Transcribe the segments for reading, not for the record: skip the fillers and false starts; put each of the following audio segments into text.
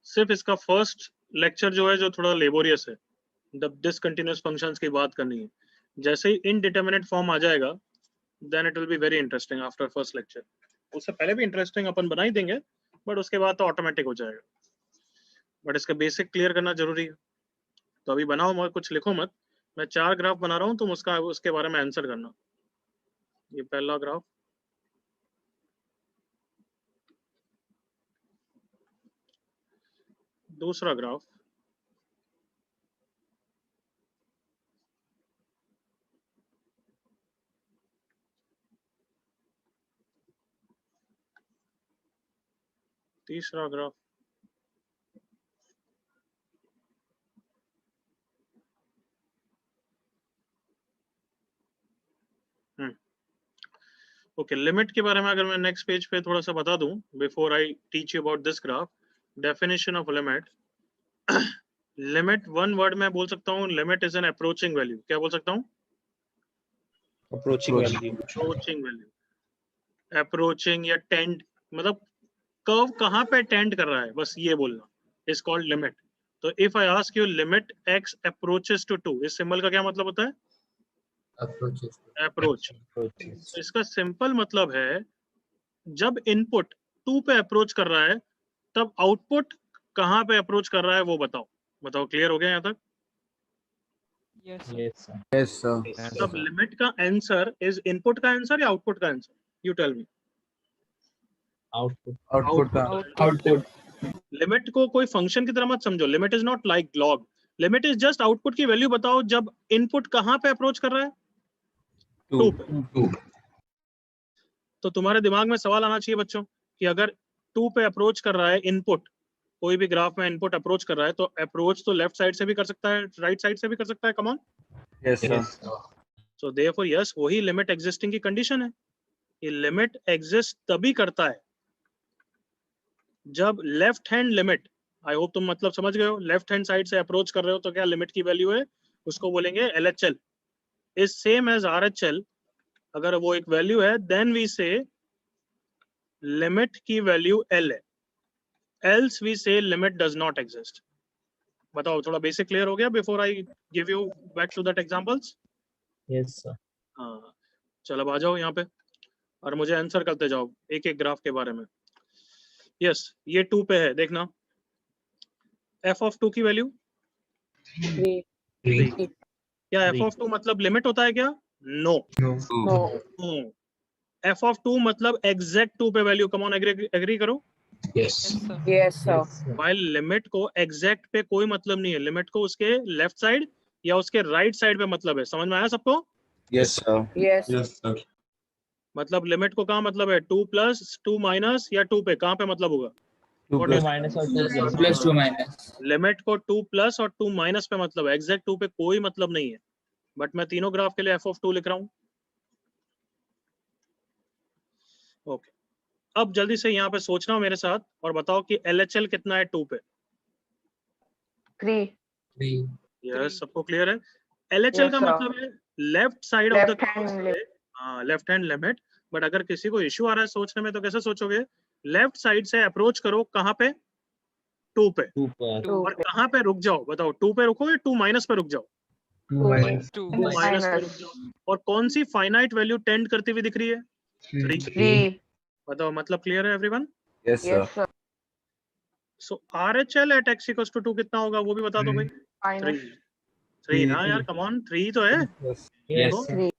सिर्फ इसका first lecture जो है जो थोड़ा लेबोरियस है, डिसकंटिन्यूअस फंक्शंस की बात करनी है। जैसे ही इनडिटरमिनेट फॉर्म आ जाएगा then it will be very interesting after first lecture. उससे पहले भी इंटरेस्टिंग अपन बना ही देंगे, बट उसके बाद तो ऑटोमेटिक हो जाएगा, बट इसका बेसिक क्लियर करना जरूरी है। तो अभी बनाओ मत, कुछ लिखो मत, मैं 4 ग्राफ बना रहा हूँ, तुम उसके बारे में आंसर करना। ये पहला ग्राफ, दूसरा ग्राफ, तीसरा ग्राफ, ओके। लिमिट के बारे में अगर मैं नेक्स्ट पेज पे थोड़ा सा बता दूं, before I teach you about this graph, definition of limit. Limit one word में बोल सकता हूँ, limit is an approaching value. क्या बोल सकता हूँ? Approaching value. Approaching value, approaching या टेंड, मतलब कर्व कहाँ पे टेंड कर रहा है, बस ये बोलना, इज कॉल्ड लिमिट। तो if I ask you limit x approaches to 2, इस सिंबल का क्या मतलब होता है? अप्रोच। तो इसका सिंपल मतलब है जब इनपुट 2 पे अप्रोच कर रहा है तब आउटपुट कहाँ पे अप्रोच कर रहा है वो बताओ। बताओ, क्लियर हो गया यहाँ तक? Yes sir. तब लिमिट का आंसर इज इनपुट का आंसर या आउटपुट का answer? You tell me. Output का। आउटपुट। लिमिट को कोई फंक्शन की तरह मत समझो, limit is not like log, limit is just output की वैल्यू बताओ जब इनपुट कहाँ पे अप्रोच कर रहा है? 2 पे। तो तुम्हारे दिमाग में सवाल आना चाहिए बच्चों कि अगर 2 पे अप्रोच कर रहा है इनपुट, कोई भी ग्राफ में इनपुट अप्रोच कर रहा है, तो अप्रोच तो लेफ्ट साइड से भी कर सकता है, राइट साइड से भी कर सकता है। Come on. Yes sir. So therefore yes, वही लिमिट एग्जिस्टिंग की कंडीशन है। ये लिमिट एग्जिस्ट तभी करता है जब left hand limit, I hope तुम मतलब समझ गए हो, लेफ्ट हैंड साइड से अप्रोच कर रहे हो तो क्या लिमिट की वैल्यू है, उसको बोलेंगे LHL is same as RHL। अगर वो एक वैल्यू है देन वी से लिमिट की वैल्यू L है, else we say limit does not exist। बताओ, थोड़ा बेसिक क्लियर हो गया before I give you back to that examples? Yes sir. हाँ, चलो अब आ जाओ यहाँ पे और मुझे आंसर करते जाओ एक एक ग्राफ के बारे में। यस, ये 2 पे है, देखना f of 2 की वैल्यू 3। क्या f of 2 मतलब लिमिट होता है क्या? नो। f of 2 मतलब एग्जैक्ट 2 पे वैल्यू। कम ऑन, एग्री करो। Yes. Yes, sir. While limit को एग्जैक्ट पे कोई मतलब नहीं है, लिमिट को उसके लेफ्ट साइड या उसके राइट साइड पे मतलब है। समझ में आया सबको? Yes sir. Yes. Yes, sir. मतलब लिमिट को कहाँ मतलब है? 2 प्लस 2 माइनस या 2 पे, कहाँ पे मतलब होगा? 2 2 प्लस माइनस और 2 प्लस। Plus 2 minus. लिमिट को 2 प्लस और 2 माइनस पे मतलब है, एग्जैक्ट 2 पे कोई मतलब नहीं है। बट मैं तीनों ग्राफ के लिए f of 2 लिख रहा हूँ। ओके, अब जल्दी से यहाँ पे सोचना मेरे साथ और बताओ कि LHL कितना है 2 पे? 3. 3. यस, सबको क्लियर है? LHL Yes, का sir. मतलब है left side of the Left hand limit. हाँ, लेफ्ट हैंड लिमिट। बट अगर किसी को इश्यू आ रहा है सोचने में तो कैसे सोचोगे? लेफ्ट साइड से अप्रोच करो, कहाँ पे? 2 पे। 2 पर। 2. और कहाँ पे रुक जाओ? बताओ, 2 पे रुको या 2 माइनस पे रुक जाओ? 2 minus. 2 माइनस पे रुक minus. जाओ। और कौन सी फाइनाइट वैल्यू टेंड करती हुई दिख रही है? 3। 3. बताओ, मतलब क्लियर है एवरीवन? यस Yes, सर। sir. So RHL at x equals to 2 कितना होगा वो भी बता दो भाई। 3। Minus 3 ना यार, कम ऑन, 3 तो है। Yes Yes. तो 3.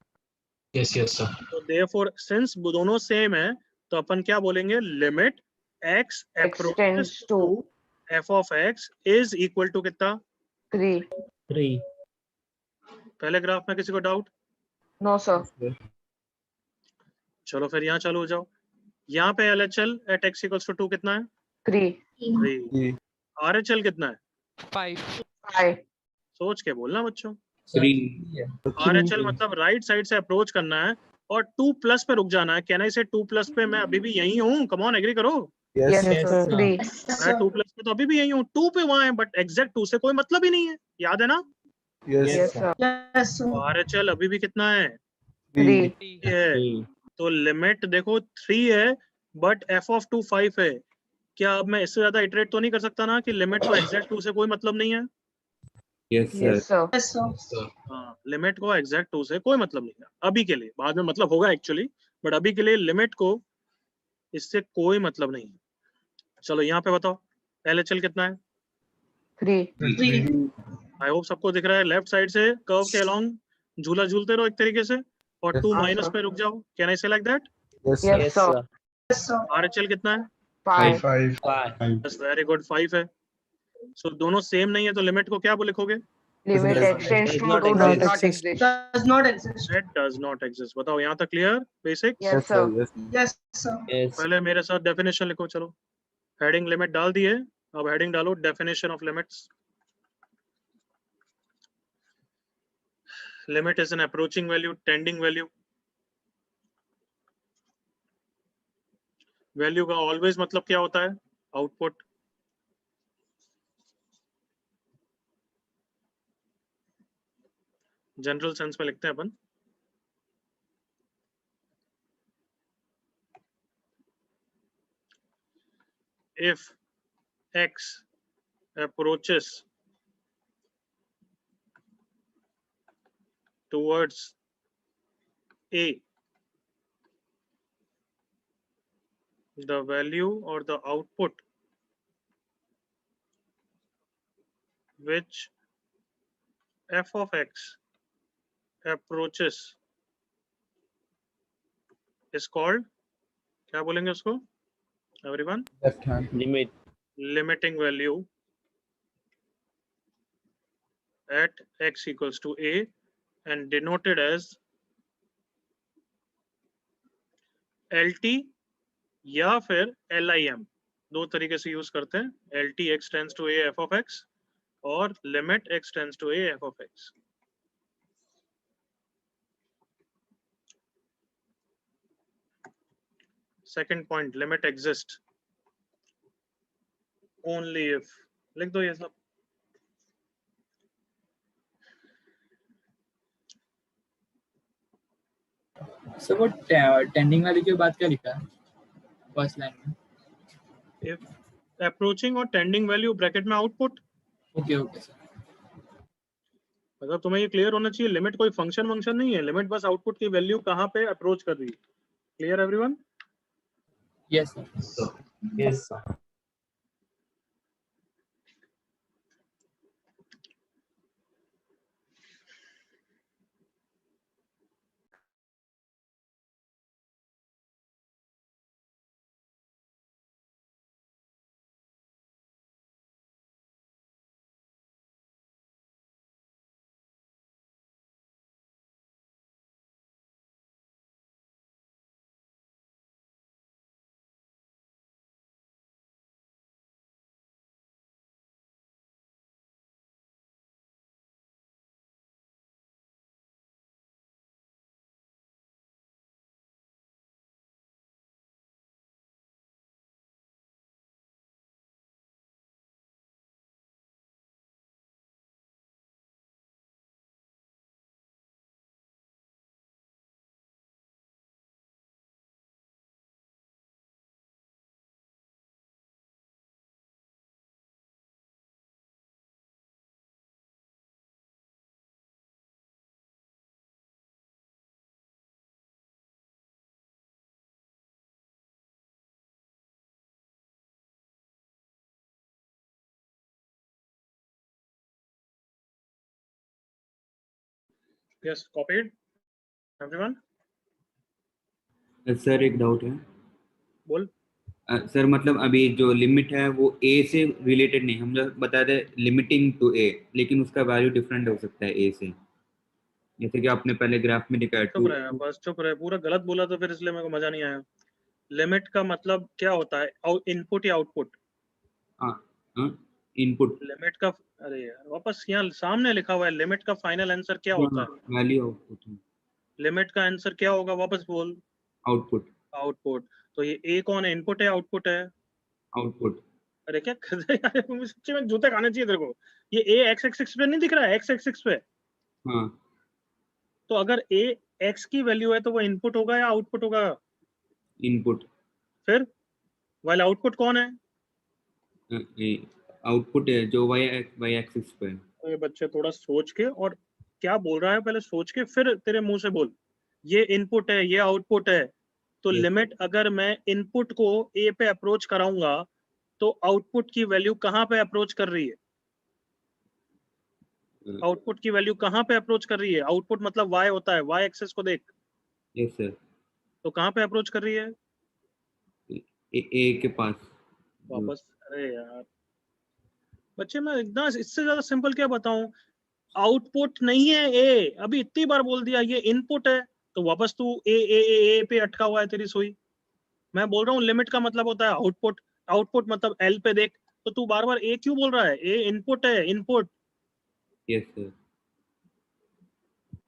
Yes, yes, sir. Therefore since दोनों सेम है तो अपन क्या बोलेंगे? Limit x approaches Extends to to f of x is equal to कितना? 3. 3। पहले ग्राफ में किसी को डाउट? No, sir. चलो फिर यहाँ चालू हो जाओ। यहाँ पे LHL at x equals to 2 कितना है? 3. 3। RHL कितना है? 5. सोच के बोलना बच्चों। 3. RHL मतलब राइट साइड से अप्रोच करना है और 2 प्लस पे रुक जाना है। कैन आई से 2 प्लस पे मैं अभी भी यही हूँ? कम ऑन, एग्री करो। Yes, yes Yes, sir. sir. 3. मैं 2 प्लस पे तो अभी भी यही हूँ, 2 पे वहां है बट एग्जैक्ट 2 से कोई मतलब ही नहीं है, याद है ना? Yes Yes, sir. तो RHL अभी भी कितना है? 3. ये है। तो लिमिट देखो 3 है बट f of 2 5 है। क्या अब मैं इससे ज्यादा इटरेट तो नहीं कर सकता ना कि लिमिट को एग्जैक्ट टू से कोई मतलब नहीं है? Yes, sir. Yes, sir. Yes, sir. हाँ, लिमिट को एग्जैक्ट टू से कोई मतलब नहीं है अभी के लिए, बाद में मतलब होगा एक्चुअली, बट अभी के लिए लिमिट को इससे कोई मतलब नहीं है। चलो यहाँ पे बताओ LHL कितना है? 3. 3. आई होप सबको दिख रहा है। लेफ्ट साइड से कर्व के अलोंग झूला झूलते रहो एक तरीके से, और 2 माइनस पे रुक जाओ। कैन आई से like that? Yes, Yes, Yes, sir. sir. Yes, sir. RHL कितना है? 5. 5. बस वेरी गुड, 5 है। सो दोनों सेम नहीं है तो लिमिट को क्या लिखोगे? Limit Does extends does to not do exist. not exist. Does not exist. It does not exist। बताओ यहाँ तक clear basics? Yes, Yes, sir. sir. Yes. Yes, sir. Yes. पहले मेरे साथ डेफिनेशन लिखो। चलो हेडिंग लिमिट डाल दिए, अब हेडिंग डालो definition of limits. Limit is an approaching value, tending value. Value का ऑलवेज मतलब क्या होता है? आउटपुट। जनरल सेंस में लिखते हैं अपन। if x approaches towards a, the value or the output which f of x approaches is called, क्या बोलेंगे उसको everyone? Left hand. Limit. Limiting value at x equals to a and denoted as LT या फिर LIM। दो तरीके से use करते हैं, LT x tends to a f of x और limit x tends to a f of x। Second point, limit exist only if. लिख दो ये सब। सर वो टेंडिंग वाली की बात क्या लिखा है फर्स्ट लाइन में? इफ अप्रोचिंग और टेंडिंग वैल्यू ब्रैकेट में आउटपुट। Okay okay sir. मतलब तुम्हें ये क्लियर होना चाहिए, लिमिट कोई फंक्शन वंक्शन नहीं है, लिमिट बस आउटपुट की वैल्यू कहाँ पे अप्रोच कर रही है। Clear everyone? Yes sir. So, Yes, sir. Yes, copied everyone? Sir एक डाउट है। बोल। सर मतलब अभी जो लिमिट है वो ए से रिलेटेड नहीं, हम लोग बता रहे लिमिटिंग टू ए, लेकिन उसका वैल्यू डिफरेंट हो सकता है ए से, जैसे कि आपने पहले ग्राफ में दिखाया। चुप रहे, बस चुप रहे, पूरा गलत बोला तो फिर इसलिए मेरे को मजा नहीं आया। लिमिट का मतलब क्या होता है? इनपुट या आउटपुट? इनपुट लिमिट का, अरे यार वापस यहाँ सामने लिखा हुआ है, लिमिट का फाइनल आंसर क्या होता है? Value output. लिमिट का आंसर क्या होगा? वापस बोल। आउटपुट। आउटपुट। तो ये ए कौन है? इनपुट है आउटपुट है? आउटपुट। अरे क्या कर रहा है यार, मुझे सच्ची में जूते खाने चाहिए तेरे को। ये ए एक्स एक्सिस पे नहीं दिख रहा है? एक्स एक्सिस पे। हाँ, तो अगर ए एक्स की वैल्यू है तो वो इनपुट होगा या आउटपुट होगा? इनपुट। फिर वाइल आउटपुट कौन है? आउटपुट है जो वाई एक्सिस पे है। तो ये बच्चे थोड़ा सोच के, और क्या बोल रहा है पहले सोच के फिर तेरे मुंह से बोल। ये इनपुट है, ये आउटपुट है, तो Yes. लिमिट अगर मैं इनपुट को ए पे अप्रोच कराऊंगा तो आउटपुट की वैल्यू कहाँ पे अप्रोच कर रही है? आउटपुट की वैल्यू कहाँ पे अप्रोच कर रही है? आउटपुट मतलब वाई होता है, वाई एक्सेस को देख, यस सर, तो कहाँ पे अप्रोच कर रही है? ए के पास। वापस, अरे यार बच्चे, मैं इतना इससे ज्यादा सिंपल क्या बताऊं? आउटपुट नहीं है ए, अभी इतनी बार बोल दिया, ये इनपुट है, तो वापस तू ए पे अटका हुआ है तेरी सुई। मैं बोल रहा हूँ लिमिट का मतलब होता है आउटपुट, आउटपुट मतलब एल पे देख, तो तू बार बार ए क्यों बोल रहा है? ए इनपुट है, इनपुट। यस सर,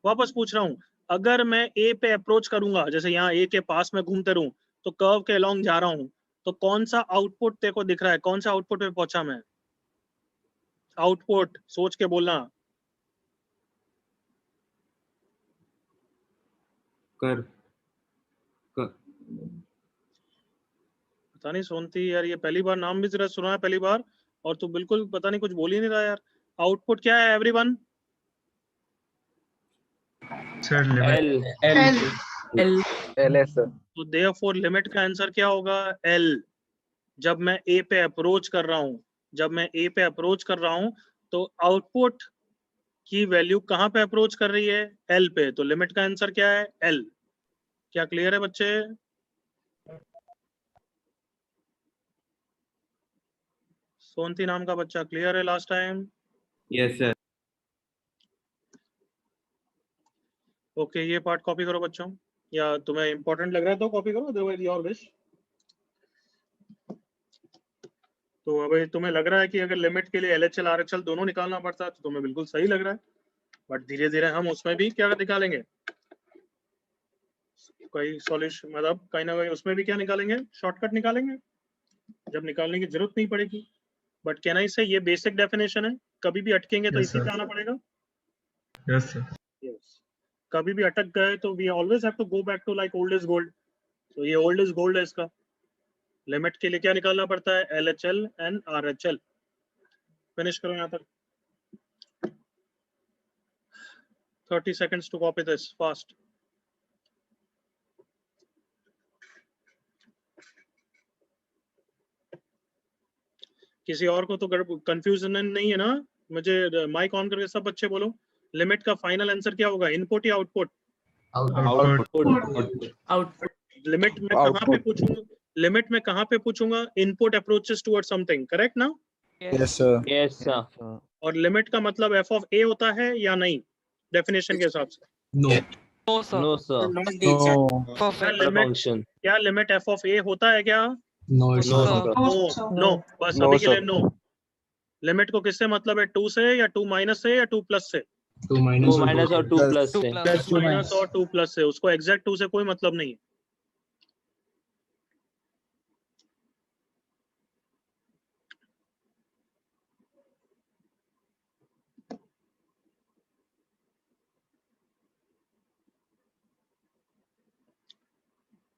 वापस पूछ रहा हूँ, अगर मैं ए पे अप्रोच करूंगा, जैसे यहाँ ए के पास में घूमते रहूं, तो कर्व के अलोंग जा रहा हूँ, तो कौन सा आउटपुट तेरे को दिख रहा है? कौन सा आउटपुट पे पहुंचा मैं? आउटपुट सोच के बोलना। कर पता नहीं सोनती यार, ये पहली बार नाम भी जरा सुना है पहली बार, और तू बिल्कुल पता नहीं कुछ बोल ही नहीं रहा यार। आउटपुट क्या है एवरीवन? सर लिमिट एल तो देयरफॉर लिमिट का आंसर क्या होगा? एल। जब मैं ए पे अप्रोच कर रहा हूं, जब मैं ए पे अप्रोच कर रहा हूं, तो आउटपुट की वैल्यू कहां पे अप्रोच कर रही है? एल पे। तो लिमिट का आंसर क्या है? एल। क्या क्लियर है बच्चे? सोनती नाम का बच्चा क्लियर है last time? Yes sir. Okay, ये पार्ट कॉपी करो बच्चों, या तुम्हें इंपॉर्टेंट लग रहा है तो कॉपी करो, अदरवाइज योर विश। तो अभी तुम्हें लग रहा है कि अगर लिमिट के लिए एलएचएल आरएचएल दोनों निकालना पड़ता है तो तुम्हें बिल्कुल सही लग रहा है, बट धीरे धीरे हम उसमें भी क्या निकालेंगे, कोई सॉल्यूशन, मतलब कहीं ना कहीं उसमें भी क्या निकालेंगे, शॉर्टकट निकालेंगे जब निकालने की जरूरत नहीं पड़ेगी। बट कहना इससे ये बेसिक डेफिनेशन है, कभी भी अटकेंगे तो Yes, इसी sir. पे आना पड़ेगा। Yes sir. यस, कभी भी अटक गए तो we always have to go back to like old is gold. तो ये ओल्ड इज गोल्ड है इसका। लिमिट के लिए क्या निकालना पड़ता है? LHL and RHL. फिनिश करो यहाँ तक। 30 seconds to copy this fast. किसी और को तो कंफ्यूजन नहीं है ना? मुझे माइक ऑन करके सब बच्चे बोलो, लिमिट का फाइनल आंसर क्या होगा? इनपुट या आउटपुट? आउटपुट। लिमिट में कहाँ पे पूछूंगा? लिमिट में कहाँ पे पूछूंगा? Input approaches toward something, correct ना? Yes, sir. और लिमिट का मतलब एफ ऑफ ए होता है या नहीं, डेफिनेशन के हिसाब से? नो। No, sir. क्या लिमिट एफ ऑफ ए होता है क्या? नो नो नो, बस अभी के लिए नो। लिमिट को किससे मतलब है? 2 से या 2 माइनस से या 2 प्लस से? 2 माइनस और 2 Plus. माइनस और 2 प्लस से, उसको एग्जैक्ट 2 से कोई मतलब नहीं है।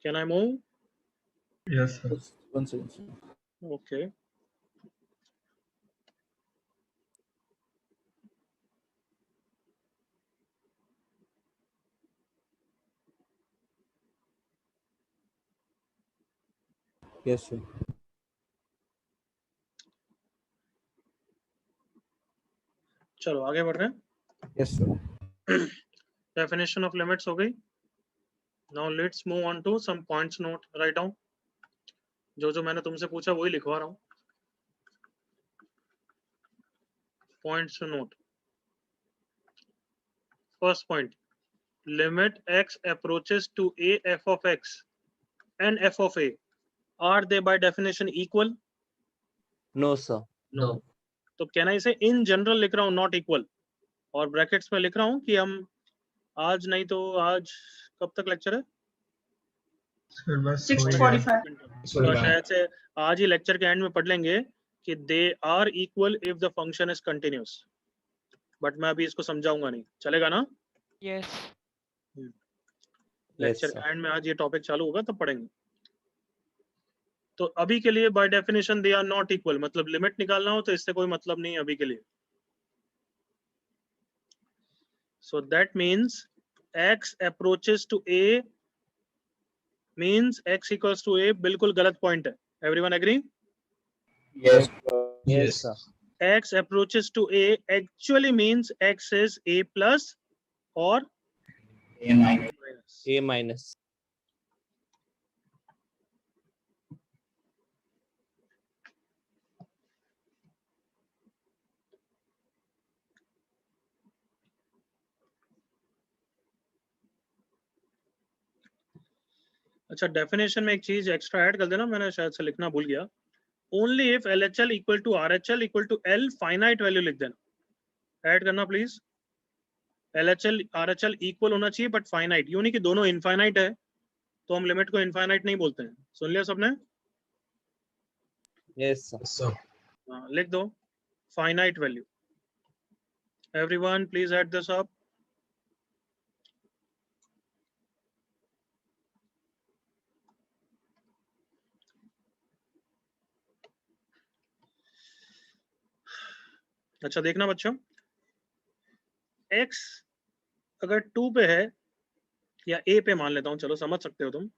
Can I move? Yes sir. One second, sir. Okay. Yes, sir. चलो आगे बढ़ रहे हैं। Yes, sir. Definition of limits हो गई। Now let's move on to some points note, write down. जो मैंने तुमसे पूछा वही लिखवा रहा हूँ। Points to note. First point, limit x approaches to a f of x and f of a, are they by definition equal? No, sir. No. तो कहना इसे इन जनरल लिख रहा हूँ, नॉट इक्वल, और ब्रैकेट्स में लिख रहा हूँ कि हम आज नहीं तो आज, कब तक लेक्चर है? सर बस 6:45. तो शायद से आज ही लेक्चर के एंड में पढ़ लेंगे कि they are equal if the function is continuous. But मैं अभी इसको समझाऊंगा नहीं, चलेगा ना? Yes. Lecture sir. के एंड में आज ये टॉपिक चालू होगा तब पढ़ेंगे। तो अभी के लिए by definition they are not equal, मतलब लिमिट निकालना हो तो इससे कोई मतलब नहीं है अभी के लिए. So that means x approaches to a means x equals to a बिल्कुल गलत पॉइंट है. Everyone agree? Yes, Yes. sir. X approaches to a actually means x is a plus or A minus. minus. A minus. अच्छा, definition में एक चीज extra add कर देना, मैंने शायद से लिखना भूल गया. Only if LHL equal to RHL equal to L finite value लिख देना. ऐड करना प्लीज. LHL RHL इक्वल होना चाहिए बट फाइनाइट, यूं नहीं कि दोनों इनफाइनाइट है तो हम लिमिट को इनफाइनाइट नहीं बोलते हैं. सुन लिया सबने? Yes, sir. sir. हाँ, लिख दो finite value. Everyone please add this up. अच्छा देखना बच्चों, x अगर 2 पे है या a पे मान लेता हूं, चलो समझ सकते हो तुम,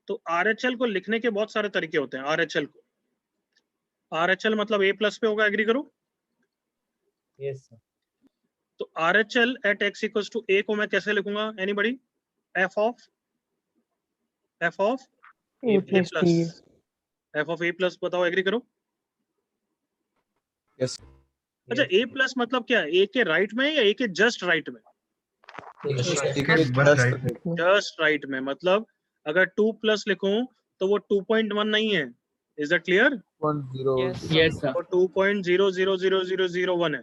तो RHL को लिखने के बहुत सारे तरीके होते हैं. RHL मतलब a प्लस पे होगा, एग्री करो. Yes, sir. तो RHL at x equals to a को मैं कैसे लिखूंगा? Anybody? f of A plus B. f of a plus बताओ, एग्री करो. Yes. अच्छा, a प्लस मतलब क्या है? a के राइट में या a के जस्ट राइट में? ठीक है, बस राइट. जस्ट राइट में, मतलब अगर 2 प्लस लिखूं तो वो 2.1 नहीं है. Is that clear? 1-0. Yes, sir. वो 2.0000001 है.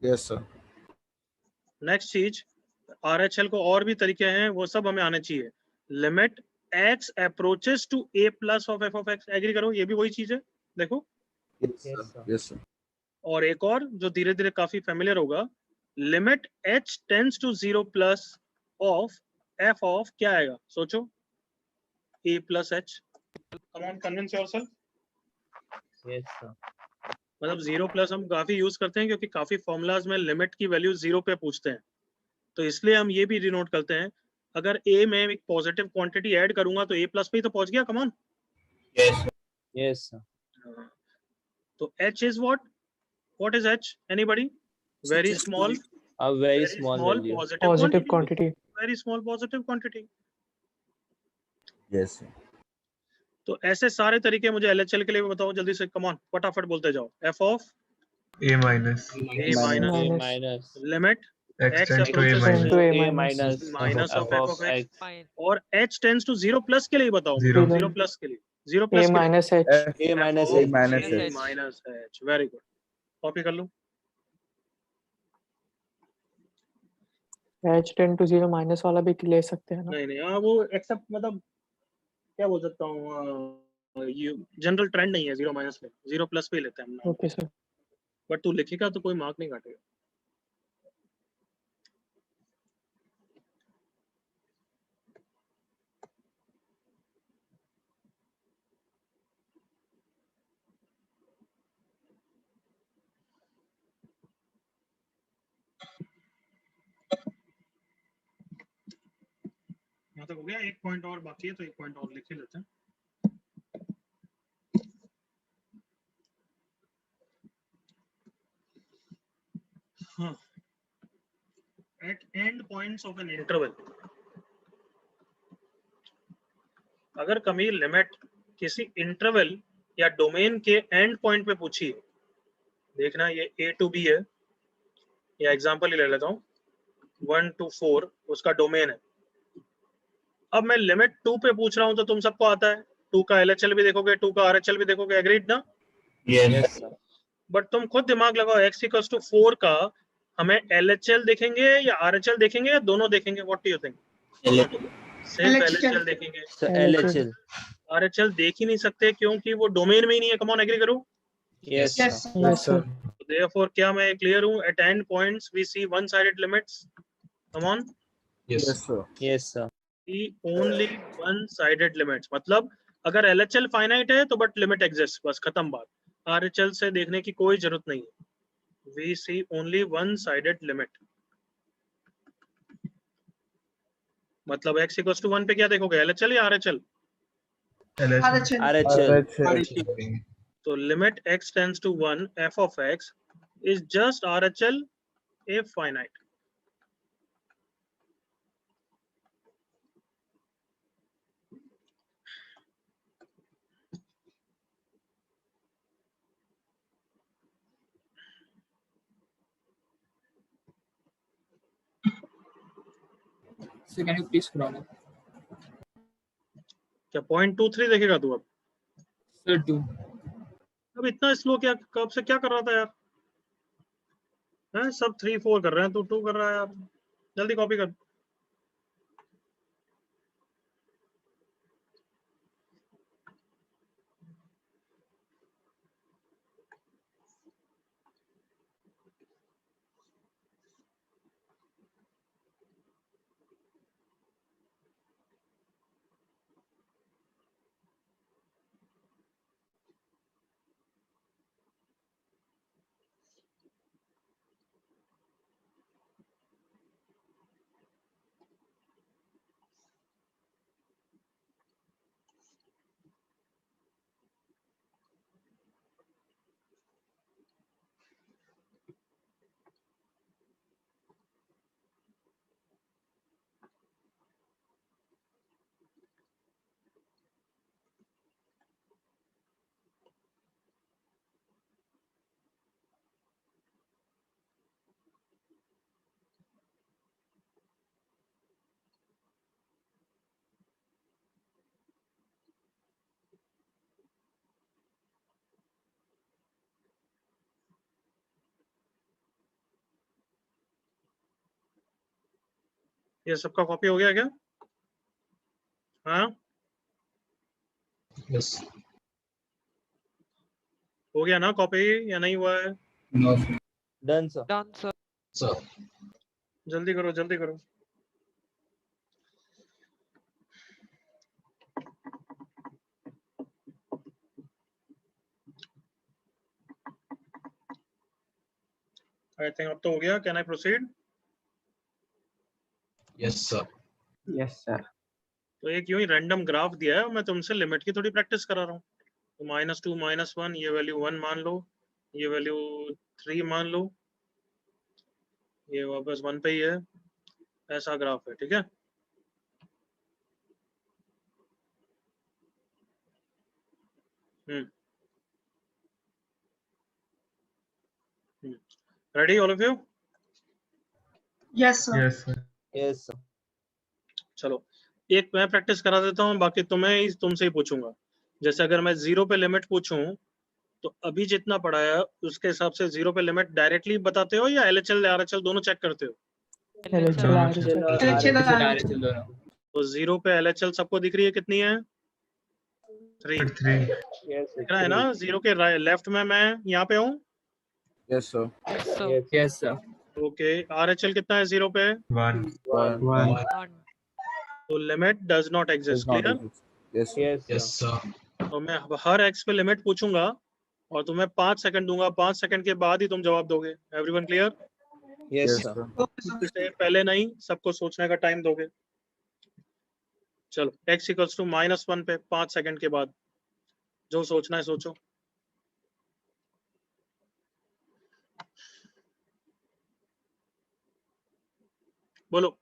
Yes, sir. नेक्स्ट चीज, RHL को और भी तरीके हैं, वो सब हमें आने चाहिए. Limit x approaches to a plus of f of x, agree करो, ये भी वही चीज है. देखो, Yes, sir. Yes, sir. और एक और जो धीरे धीरे काफी फेमिलियर होगा, limit h tends to 0 plus of f of क्या आएगा? सोचो, a प्लस h. Come on, convince yourself. Yes, sir. मतलब 0 प्लस हम काफी यूज करते हैं क्योंकि काफी फॉर्मूलाज में लिमिट की वैल्यू 0 पे पूछते हैं, तो इसलिए हम ये भी डिनोट करते हैं. अगर a में एक पॉजिटिव क्वांटिटी ऐड करूंगा तो a प्लस पे ही तो पहुंच गया. कम ऑन. Yes, sir. तो h is what is h? Anybody? Very small A very small value. positive quantity. quantity. Very small positive quantity. Yes, sir. तो ऐसे सारे तरीके मुझे LHL के लिए भी बताओ जल्दी से. कम ऑन, फटाफट बोलते जाओ. f of A minus. a minus A Minus. minus. limit X X tends to A approaches minus. to A A minus. minus of f of x, Fine. और h tends to 0 प्लस के लिए बताओ. Zero. 0 plus के लिए, 0 A plus minus H. A minus A H. minus a H. minus h. Very good. Copy कर लो. H 10 to 0 minus वाला भी ले सकते हैं ना. नहीं नहीं, हाँ वो एक्सेप्ट, मतलब क्या बोल सकता हूँ, ये जनरल ट्रेंड नहीं है 0 माइनस पे, 0 प्लस पे ही लेते हैं हम. Okay sir. बट तू लिखेगा तो कोई मार्क नहीं काटेगा. यहाँ तक हो गया. एक पॉइंट और बाकी है तो एक पॉइंट और लिख ही लेते हैं. हाँ, at end points of an interval, अगर कभी लिमिट किसी इंटरवल या डोमेन के एंड पॉइंट पे पूछी, देखना ये a to b है, या एग्जांपल ही ले लेता हूँ, 1 to 4 उसका डोमेन है. अब मैं लिमिट 2 पे पूछ रहा हूँ तो तुम सबको आता है, 2 का LHL भी देखोगे, 2 का RHL भी देखोगे, एग्रीड ना? Yes, sir. बट तुम खुद दिमाग लगाओ, x इक्वल्स टू 4 का हमें LHL देखेंगे या RHL देखेंगे या दोनों देखेंगे? What do you think? सिर्फ LHL देखेंगे. So LHL. RHL देख ही नहीं सकते क्योंकि वो डोमेन में ही नहीं है. कम ऑन, एग्री करो. Yes, Yes. sir. Yes sir. Therefore क्या मैं क्लियर हूँ? At end points we see one sided limits. Come on. Yes, sir. Yes, sir. Only one sided limits, मतलब अगर LHL फाइनाइट है तो बट लिमिट एग्जिस्ट, बस खत्म बात। RHL से देखने की कोई जरूरत नहीं है। We see only one sided limit, मतलब x इक्वल्स टू 1 पे क्या देखोगे, LHL या RHL? RHL. RHL. तो limit x tends to 1 f of x is just RHL if finite. So can you please scroll up? क्या 0.23 देखेगा तू अब? Sir, 2. अब इतना स्लो क्या, कब से क्या कर रहा था यार? हैं सब 3 4 कर रहे हैं, तू 2 कर रहा है यार। जल्दी कॉपी कर। ये सबका कॉपी हो गया क्या? हाँ Yes. हो गया ना कॉपी, या नहीं हुआ है? No. Done, sir. Sir. जल्दी करो जल्दी करो। आई थिंक अब तो हो गया। Can I proceed? Yes, sir. Yes, sir. तो एक यूं ही रैंडम ग्राफ दिया है, मैं तुमसे लिमिट की थोड़ी प्रैक्टिस करा रहा हूँ। तो -2 -1 ये वैल्यू 1 मान लो, ये वैल्यू 3 मान लो, ये वापस 1 पे ही है, ऐसा ग्राफ है, ठीक है। Ready all of you? Yes, sir. Yes, sir. Yes, sir. चलो एक मैं प्रैक्टिस करा देता हूँ, बाकी तुमसे ही पूछूंगा। जैसे अगर मैं 0 पे लिमिट पूछूं, तो अभी जितना पढ़ा है उसके हिसाब से 0 पे लिमिट डायरेक्टली बताते हो या LHL RHL दोनों चेक करते हो? LHL, RHL, LHL, RHL दोनों. तो 0 पे LHL सबको दिख रही है, कितनी है? 3 3. Yes, दिख रहा है ना? 0 के लेफ्ट में मैं यहाँ पे हूँ। Yes, sir. Yes, sir. Okay, RHL कितना है 0 पे? 1. 1. तो limit does not exist, clear? Yes, yes, Yes, sir. तो मैं हर x पे लिमिट पूछूंगा और तुम्हें 5 सेकंड दूंगा, 5 सेकंड के बाद ही तुम जवाब दोगे। Everyone clear? Yes, sir. Okay, sir. इससे पहले नहीं, सबको सोचने का टाइम दोगे। चलो x इक्वल्स टू -1 पे 5 सेकंड के बाद जो सोचना है सोचो। बोलो।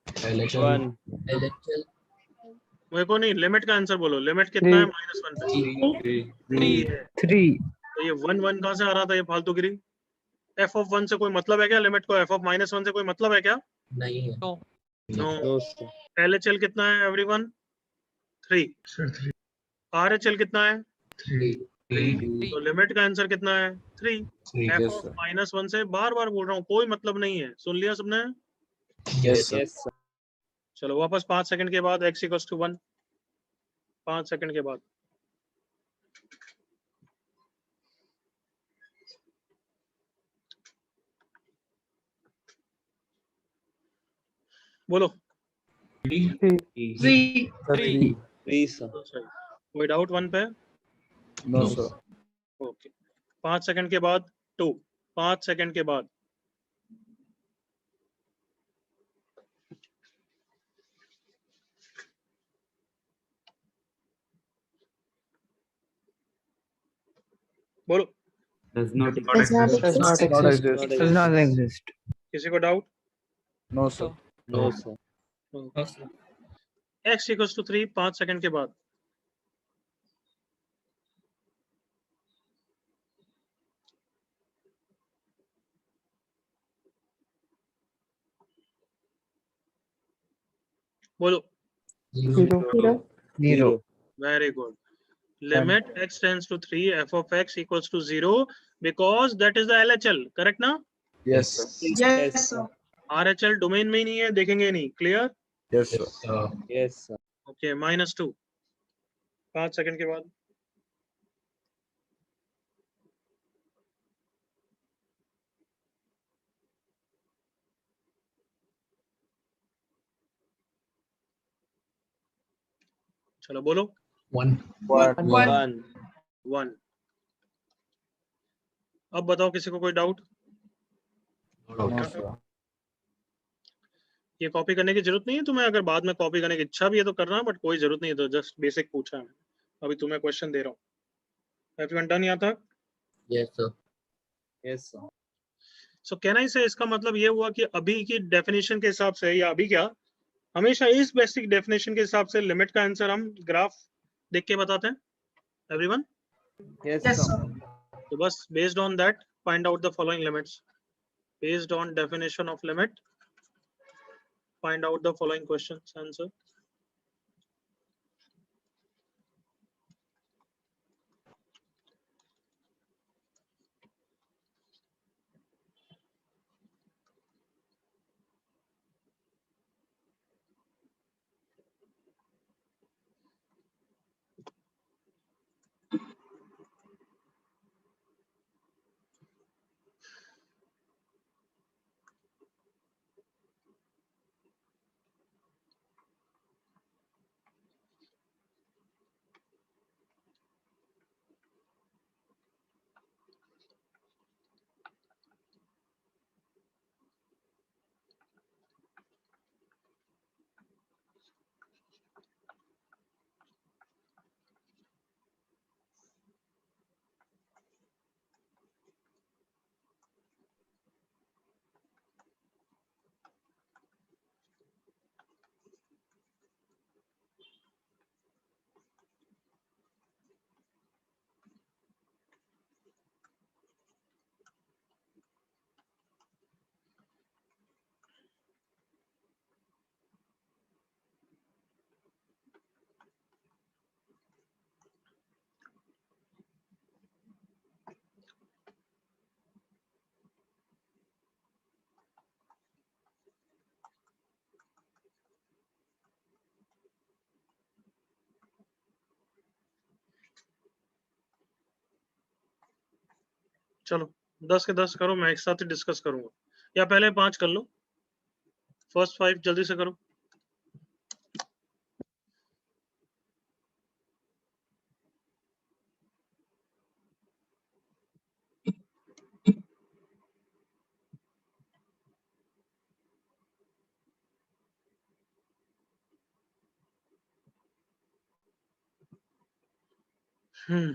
LHL. 1. LHL. मेरे को नहीं, लिमिट का आंसर बोलो। लिमिट कितना है -1 पे? 3 है। 3. तो ये 1 1 कहाँ से आ रहा था, ये फालतूगिरी? f of 1 से कोई मतलब है क्या? लिमिट को f of -1 से कोई मतलब है क्या? नहीं है. नो। No, sir. LHL कितना है एवरीवन? 3। Sir, 3. RHL कितना है? 3. तो लिमिट का आंसर कितना है? 3। f Yes, of sir. -1 से बार बार बोल रहा हूँ, कोई मतलब नहीं है। सुन लिया सबने? Yes, sir. Yes, sir. चलो वापस 5 सेकंड के बाद x इक्वल्स टू 1, 5 सेकंड के बाद बोलो। 3. Three. Three. Three, sir. कोई डाउट वन पे? No, sir. ओके 5 सेकंड के बाद 2, 5 सेकंड के बाद बोलो। does not Does not Does not Not exist. exist. Does not exist. किसी को doubt? No, sir. No, sir. No, sir. x equals to 3 5 second के बाद बोलो। 0. Zero. Very good. Limit x tends to 3 f of x equals to 0 because that is the LHL, correct ना? Yes. Yes, sir. RHL domain में ही नहीं है, देखेंगे नहीं, clear? Yes, sir. Yes, sir. Okay -2 5 second के बाद चलो बोलो। 1. One. 1। अब बताओ किसी को कोई डाउट? No, sir. ये कॉपी करने की जरूरत नहीं है तुम्हें, अगर बाद में कॉपी करने की इच्छा भी है तो करना, बट कोई जरूरत नहीं है, तो जस्ट बेसिक पूछा है। अभी तुम्हें क्वेश्चन दे रहा हूँ। एवरीवन डन यहाँ तक? Yes, sir. Yes, sir. So can I से इसका मतलब ये हुआ कि अभी की डेफिनेशन के हिसाब से, या अभी क्या हमेशा इस बेसिक डेफिनेशन के हिसाब से लिमिट का आंसर हम ग्राफ देख के बताते हैं everyone? Yes, Yes, sir. sir. तो बस based on that find out the following limits. Based on definition of limit find out the following questions answer. चलो 10 के 10 करो, मैं एक साथ ही डिस्कस करूंगा, या पहले 5 कर लो, फर्स्ट 5 जल्दी से करो। हम्म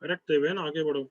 रखते हुए ना आगे बढ़ो।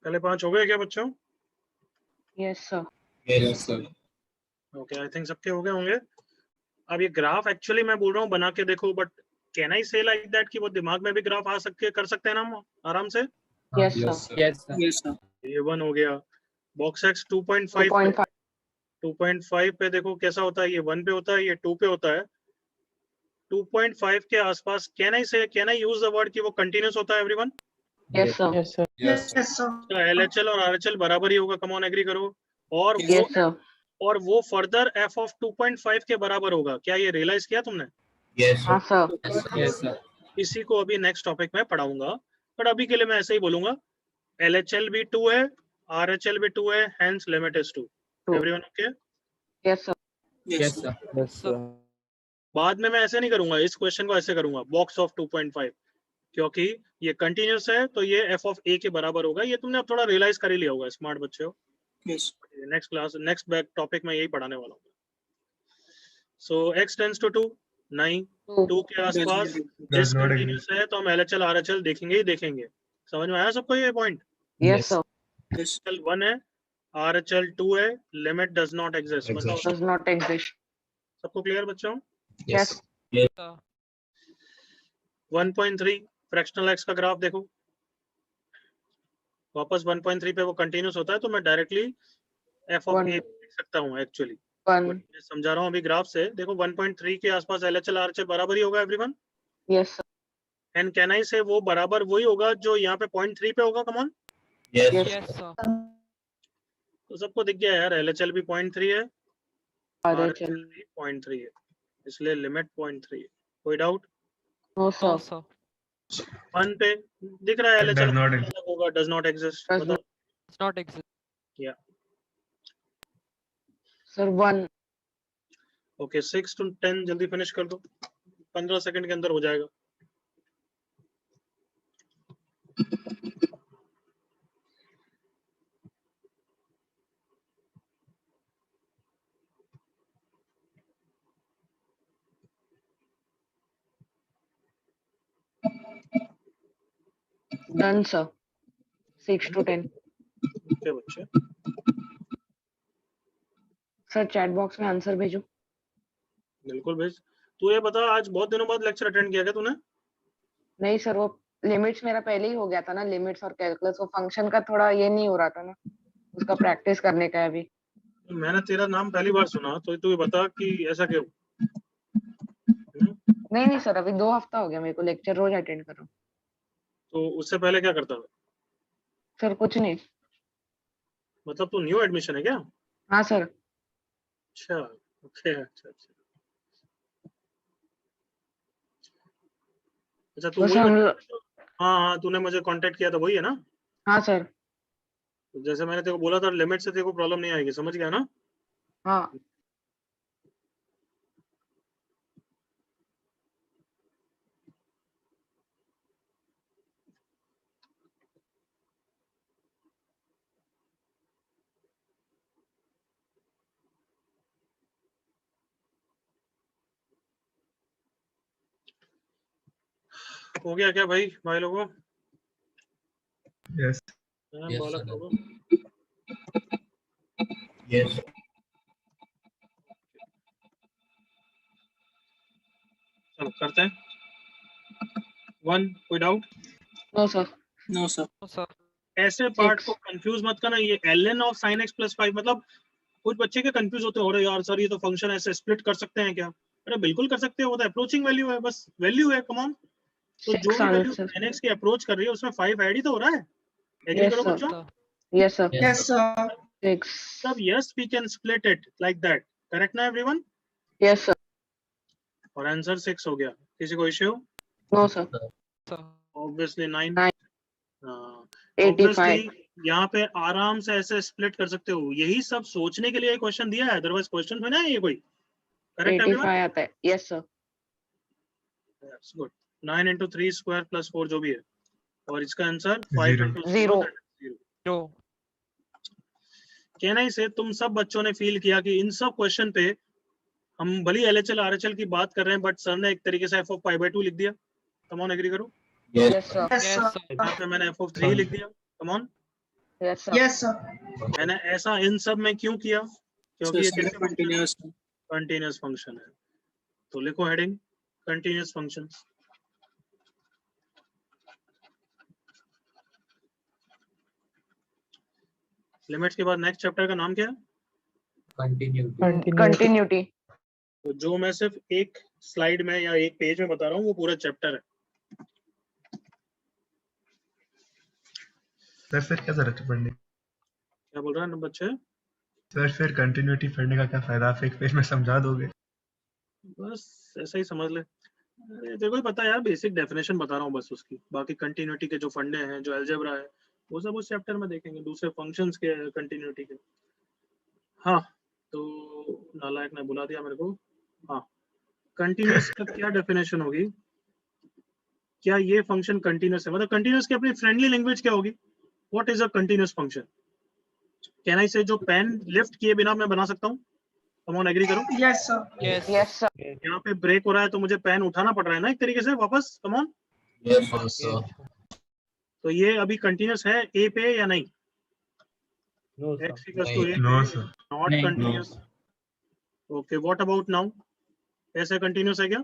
पहले 5 हो गए क्या बच्चों? Yes, sir. Yes, sir. Okay, I think सबके हो गए होंगे। अब ये ग्राफ एक्चुअली मैं बोल रहा हूँ बना के देखो, बट कैन आई से लाइक दैट कि वो दिमाग में भी ग्राफ आ सकते कर सकते हैं ना हम आराम से? Yes, sir. Yes, sir. Yes, sir. ये 1 हो गया। बॉक्स एक्स 2.5 पे 2.5. 2.5 पे देखो कैसा होता है, ये 1 पे होता है, ये 2 पे होता है। 2.5 के आसपास can I use the word कि वो कंटिन्यूस होता है everyone? Yes, sir. Yes, sir. Yes, sir. LHL और RHL बराबर ही होगा, कम ऑन एग्री करो। Yes, sir. वो फर्दर f ऑफ 2.5 के बराबर होगा। क्या ये रियलाइज किया तुमने? Yes, हाँ, sir. Yes, sir. इसी को अभी नेक्स्ट टॉपिक में पढ़ाऊंगा, बट अभी के लिए मैं ऐसे ही बोलूंगा। LHL भी 2 है, RHL भी 2 है, hence limit is 2। Two. Everyone okay? Yes, sir. Yes, sir. Yes, sir. बाद में मैं ऐसे नहीं करूंगा, इस क्वेश्चन को ऐसे करूंगा, बॉक्स ऑफ 2.5, क्योंकि ये कंटिन्यूस है तो ये f ऑफ a के बराबर होगा। ये तुमने अब थोड़ा रियलाइज कर ही लिया होगा, स्मार्ट बच्चे हो। Yes. Next class next back topic में यही पढ़ाने वाला हूँ। सो x टेंड्स टू 2, नहीं 2 के आसपास Does not डिसकंटिन्यूस है तो हम LHL RHL देखेंगे ही देखेंगे। समझ में आया सबको ये पॉइंट? Yes, sir. LHL 1 है, RHL 2 है, लिमिट डज नॉट एग्जिस्ट। बताओ Does not exist. सबको क्लियर बच्चों? Yes. 1.3 फ्रैक्शनल x का ग्राफ देखो, वापस 1.3 पे वो कंटिन्यूस होता है तो मैं directly f of a One. लिख सकता हूँ एक्चुअली। 1. मैं समझा रहा हूँ अभी ग्राफ से। देखो 1.3 के आसपास LHL RHL बराबर ही होगा everyone, Yes, sir. And can I से वो बराबर वही होगा जो यहाँ पे 0.3 पे होगा। कम ऑन, Yes. Yes, तो सबको दिख गया यार, LHL भी 0.3 है, RHL. RHL भी 0.3 है, इसलिए लिमिट 0.3 है। कोई डाउट? No, sir. 1 पे दिख रहा है It LHL does not exist. होगा, does not exist. Does not. या Sir, 1. ओके, 6 to 10 जल्दी फिनिश कर दो, 15 सेकंड के अंदर हो जाएगा। Done, sir. 6 to 10. ओके बच्चे, सर चैट बॉक्स में आंसर भेजो। बिल्कुल भेज। तू ये बता, आज बहुत दिनों बाद लेक्चर अटेंड किया क्या तूने? नहीं सर, वो लिमिट्स मेरा पहले ही हो गया था ना, लिमिट्स और कैलकुलस। वो फंक्शन का थोड़ा ये नहीं हो रहा था ना, उसका प्रैक्टिस करने का है अभी। मैंने तेरा नाम पहली बार सुना, तो तू ये बता कि ऐसा क्यों? नहीं सर, अभी 2 हफ्ता हो गया मेरे को, लेक्चर रोज अटेंड कर रहा हूँ। तो उससे पहले क्या करता था? सर कुछ नहीं। मतलब तू न्यू एडमिशन है क्या? हाँ सर। अच्छा ओके, अच्छा अच्छा अच्छा। तू बस वही हम हाँ हाँ, तूने मुझे कांटेक्ट किया था, वही है ना? हाँ सर। जैसे मैंने तेरे को बोला था, लिमिट से तेरे को प्रॉब्लम नहीं आएगी, समझ गया ना? हाँ हो गया क्या भाई लोगों? Yes. हाँ, Yes, बालक sir. लोगों। Yes. चलो करते हैं 1। कोई doubt? No sir. No, sir. ऐसे पार्ट 6. को कंफ्यूज मत करना। ये ln of sin x plus 5, मतलब कुछ बच्चे के कंफ्यूज होते हो रहे यार सर, ये तो फंक्शन ऐसे स्प्लिट कर सकते हैं क्या? अरे बिल्कुल कर सकते हो, वो तो अप्रोचिंग वैल्यू है, बस वैल्यू है। कम ऑन, तो जो 6 भी वैल्यू आंसर। sin x की अप्रोच कर रही है उसमें 5 ऐड ही तो हो रहा है। एग्री Yes, करो sir. बच्चों? Yes, sir. Yes, sir. 6. So yes, we can split it like that. Correct ना everyone? Yes, sir. और आंसर 6 हो गया. किसी को इश्यू? No, sir. Obviously 9. 9. हाँ. 85. Obviously यहाँ पे आराम से ऐसे स्प्लिट कर सकते हो. यही सब सोचने के लिए क्वेश्चन दिया है. अदरवाइज क्वेश्चन है ना ये कोई. करेक्ट 85 आता है. Yes, sir. That's good. 9 into 3 square plus 4 जो भी है. और इसका आंसर 5 Zero. into 0. Zero. कहना ही से तुम सब बच्चों ने फील किया कि इन सब क्वेश्चन पे हम भली LHL RHL की बात कर रहे हैं, बट सर ने एक तरीके से f of pi by 2 लिख दिया. कम ऑन एग्री करो. Yes, sir. यहाँ पे मैंने f of 3 लिख दिया. कम on. Yes, sir. Yes, sir. मैंने ऐसा इन सब में क्यों किया? क्योंकि ये कैसे Continuous. कंटीन्यूअस फंक्शन है. तो लिखो हेडिंग कंटीन्यूअस फंक्शन. लिमिट्स के बाद नेक्स्ट चैप्टर का नाम क्या है? Continuity. तो जो मैं सिर्फ एक स्लाइड में या एक पेज में बता रहा हूँ वो पूरा चैप्टर है. सर फिर क्या जरूरत है पढ़ने की? क्या बोल रहा है बच्चे? सर फिर कंटिन्यूटी पढ़ने का क्या फायदा? आप एक पेज में समझा दोगे. बस ऐसा ही समझ ले. अरे देखो ही पता है यार, बेसिक डेफिनेशन बता रहा हूँ बस उसकी. बाकी कंटिन्यूटी के जो फंडे हैं, जो अलजेब्रा है, वो सब उस चैप्टर में देखेंगे. दूसरे फंक्शंस के कंटिन्यूटी के. हाँ, तो नालायक ने बुला दिया मेरे को. हाँ, कंटिन्यूअस का क्या डेफिनेशन होगी? क्या ये फंक्शन कंटिन्यूअस है? मतलब कंटिन्यूअस की अपनी फ्रेंडली लैंग्वेज क्या होगी? What is a continuous function? Can I से जो पेन लिफ्ट किए बिना मैं बना सकता हूँ? कम ऑन एग्री करो. Yes, sir. Yes, sir. यहाँ पे ब्रेक हो रहा है तो मुझे पेन उठाना पड़ रहा है ना एक तरीके से वापस. Come on. तो ये अभी कंटिन्यूअस है ए पे या नहीं? No, sir. x equals to a no sir. Not नहीं. Continuous. Okay, what about now? ऐसे कंटिन्यूअस है क्या?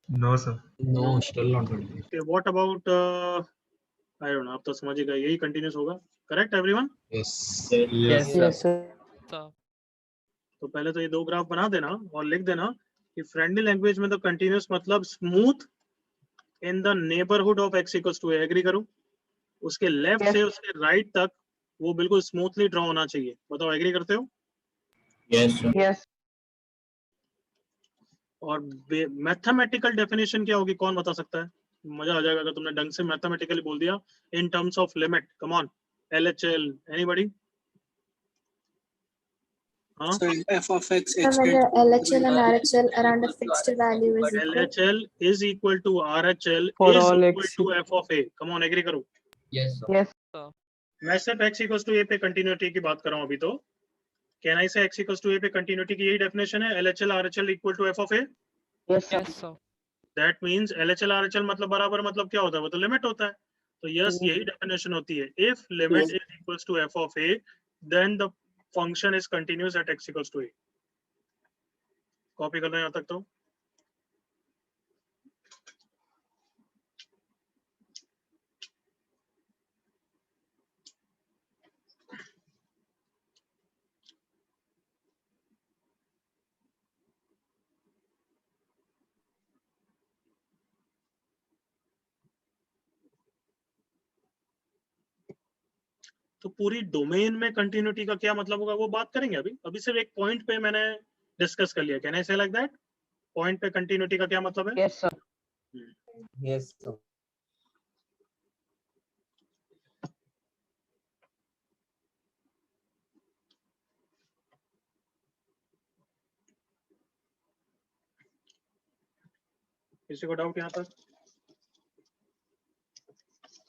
No sir. Okay, what about I don't know. आप तो समझ ही गए, यही कंटिन्यूअस होगा. Correct everyone? Yes, Yes, sir. तो पहले तो ये दो ग्राफ बना देना और लिख देना कि फ्रेंडली लैंग्वेज में तो कंटिन्यूअस मतलब smooth in the neighbourhood of x equals to a. Agree करो. उसके लेफ्ट Yes. से उसके राइट तक वो बिल्कुल स्मूथली ड्रॉ होना चाहिए. बताओ, एग्री करते हो? Yes. और मैथमेटिकल डेफिनेशन क्या होगी? कौन बता सकता है? मजा आ जाएगा अगर तुमने ढंग से मैथमेटिकली बोल दिया. In terms of limit. Come on. LHL anybody? हाँ, So f of x Sir, whether LHL and RHL around a fixed value is equal. LHL is equal to RHL For is all equal x. to f of a. Come on agree करो. Yes, Yes. मैं सिर्फ x equals to a पे continuity की बात कर रहा हूँ अभी. तो can I say x equals to a पे कंटिन्यूटी की यही डेफिनेशन है? LHL RHL equal to f of a. Yes, sir. That means LHL RHL मतलब बराबर मतलब क्या होता है? वो तो लिमिट होता है. तो यस, यही डेफिनेशन होती है. If limit is equals to f of a, then the function is continuous at x equals to a. Copy कर रहे हैं यहाँ तक तो? तो पूरी डोमेन में कंटिन्यूटी का क्या मतलब होगा वो बात करेंगे अभी. अभी सिर्फ एक पॉइंट पे मैंने डिस्कस कर लिया. कैन आई से लाइक दैट? पॉइंट पे कंटिन्यूटी का क्या मतलब है? Yes, sir. Yes, sir. किसी को डाउट यहाँ तक?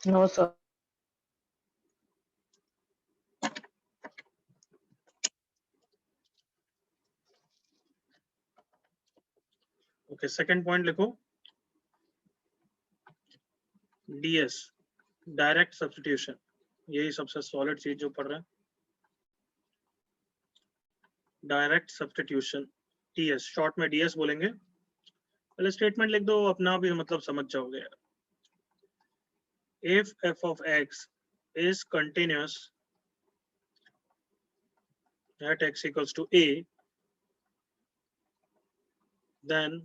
No, sir. Okay, second point लिखो. DS direct substitution. यही सबसे सॉलिड चीज जो पढ़ रहे हैं. डायरेक्ट सब्स्टिट्यूशन, DS शॉर्ट में DS बोलेंगे. पहले स्टेटमेंट लिख दो, अपना भी मतलब समझ जाओगे. If f of x is continuous at x equals to a, then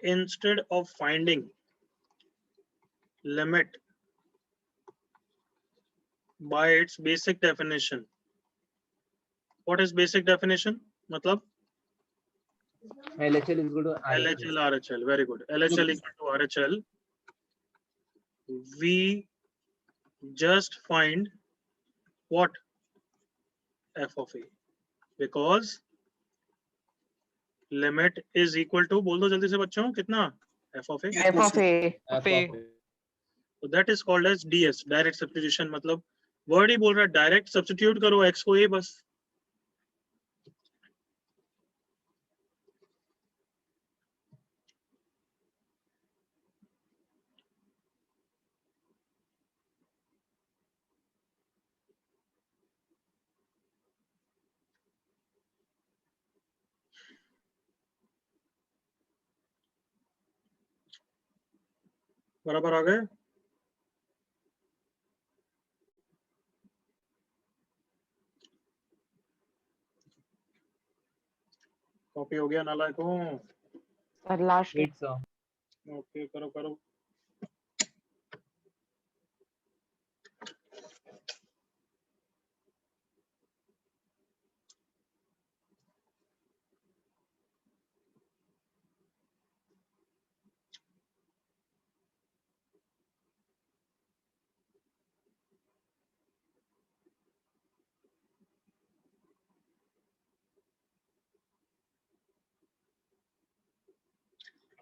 instead of finding limit by its basic definition. What is basic definition? मतलब LHL is equal to RHL. LHL RHL. Very good. LHL equal to RHL. We just find what? F of A, because limit is equal to, बोल दो जल्दी से बच्चों, कितना? F of A. F of A. So that is called as DS, direct substitution. मतलब word ही बोल रहा है direct substitute करो x को A बस. बराबर आ गए? कॉपी हो गया नालायकों? Sir, last. Wait, sir. Okay करो करो.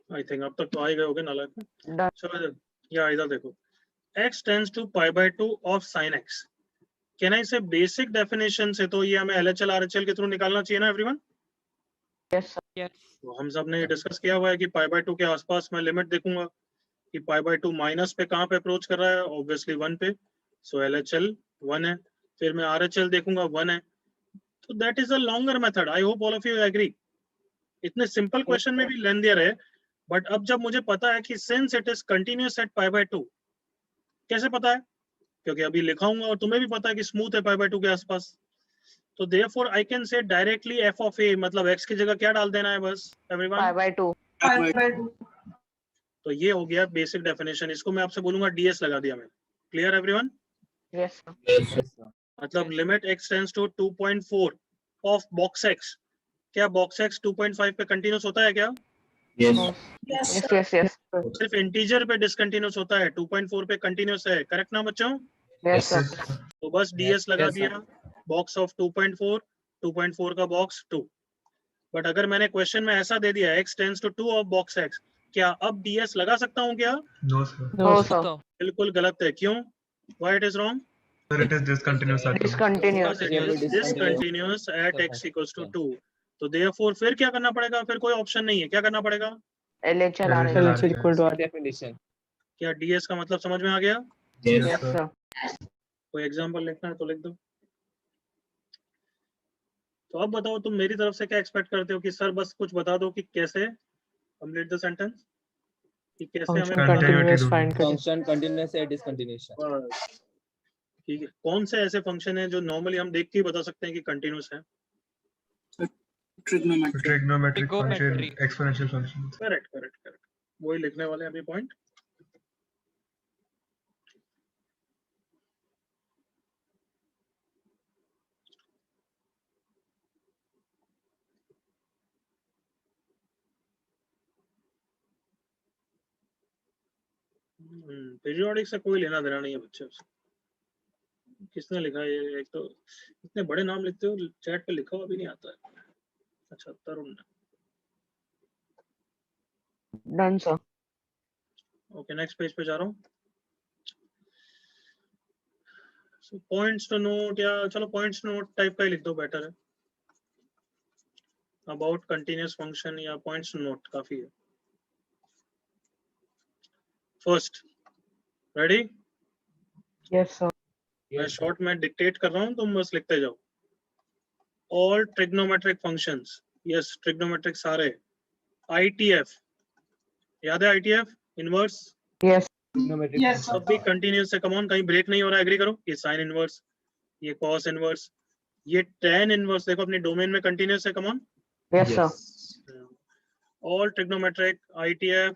आई थिंक अब तक तो आ ही गए होगे नालायकों. Done. चलो या इधर देखो. x tends to pi by 2 of sin x. Can I say basic definition से तो ये हमें LHL RHL के थ्रू निकालना चाहिए ना एवरीवन? Yes, sir. तो हम सब ने डिस्कस किया हुआ है कि पाई बाय 2 के आसपास मैं लिमिट देखूंगा कि पाई बाय 2 माइनस पे कहाँ पे अप्रोच कर रहा है, ऑब्वियसली 1 पे. सो LHL 1 है. फिर मैं RHL देखूंगा 1 है. तो that is a longer method. I hope all of you agree. इतने सिंपल क्वेश्चन में भी लेंथियर है, बट अब जब मुझे पता है कि since it is continuous at pi by 2, कैसे पता है? क्योंकि अभी लिखाऊंगा और तुम्हें भी पता है कि स्मूथ है पाई बाय 2 के आसपास. तो therefore I can say directly f of a, मतलब x की जगह क्या डाल देना है बस एवरीवन? Pi by 2. तो ये हो गया बेसिक डेफिनेशन. इसको मैं आपसे बोलूंगा ds लगा दिया मैंने. Clear everyone? Yes, sir. Yes, sir. मतलब limit x tends to 2.4 of box x. क्या बॉक्स x 2.5 पे कंटिन्यूस होता है क्या? Yes, yes, yes. सिर्फ इंटीजर पे डिसकंटिन्यूस होता है, 2.4 पे कंटिन्यूस है. करेक्ट ना बच्चों? Yes, sir. तो बस ds लगा Yes, sir. दिया. बॉक्स ऑफ 2.4 का बॉक्स 2. बट अगर मैंने क्वेश्चन में ऐसा दे दिया x tends to 2 of box x, क्या अब ds लगा सकता हूँ क्या? No, sir. No, sir. बिल्कुल गलत है. क्यों? Why it is wrong? Sir, it is discontinuous at all. Discontinuous. Because it is discontinuous at x equals to 2. तो therefore फिर क्या करना पड़ेगा? फिर कोई ऑप्शन नहीं है. क्या करना पड़ेगा? LHL LHL. RHL. LHL equal to our definition. क्या ds का मतलब समझ में आ गया? Yes, sir. कोई एग्जांपल लिखना है तो लिख दो. तो अब बताओ तुम मेरी तरफ से क्या एक्सपेक्ट करते हो कि सर बस कुछ बता दो कि कैसे कंप्लीट द सेंटेंस, कि कैसे हमें Continuity do. Function continuous at discontinuation. बस. ठीक है. कौन से ऐसे फंक्शन है जो नॉर्मली हम देख के ही बता सकते हैं कि कंटिन्यूस है? Trigonometric function, exponential function. Correct correct correct. वही लिखने वाले हैं अभी पॉइंट. पीरियोडिक से कोई लेना देना नहीं है बच्चे. किसने लिखा है ये? एक तो इतने बड़े नाम लिखते हो, चैट पे लिखा हुआ भी नहीं आता है. अच्छा तरुण ने. Done, sir. Okay next page पे जा रहा हूँ. सो पॉइंट्स टू नोट, या चलो पॉइंट्स टू नोट टाइप का ही लिख दो, बेटर है. अबाउट कंटिन्यूअस फंक्शन या पॉइंट्स टू नोट काफी है. First ready? Yes, sir. मैं शॉर्ट में डिक्टेट कर रहा हूँ, तुम बस लिखते जाओ. All trigonometric functions. Yes trigonometric सारे. ITF याद है? ITF inverse Yes. Trigonometric सब भी कंटिन्यूअस है. कम ऑन, कहीं ब्रेक नहीं हो रहा है. एग्री करो. ये साइन इनवर्स, ये कॉस इनवर्स, ये tan इनवर्स देखो अपनी डोमेन में कंटिन्यूअस है. Come on. Yes, sir. All trigonometric, ITF,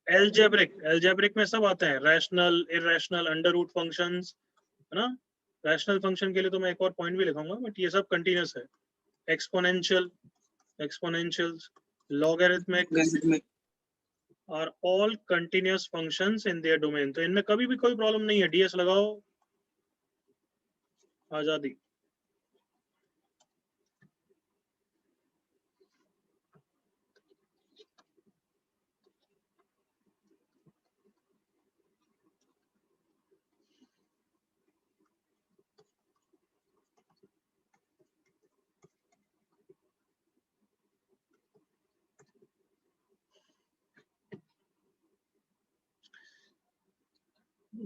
algebraic. Algebraic में सब आते हैं, rational, irrational, under root functions, है ना? रैशनल फंक्शन के लिए तो मैं एक और पॉइंट भी लिखूंगा, बट ये सब कंटिन्यूस है. Exponential, exponentials, logarithmic are all continuous functions in their domain. तो इनमें कभी भी कोई प्रॉब्लम नहीं है. ds लगाओ, आजादी.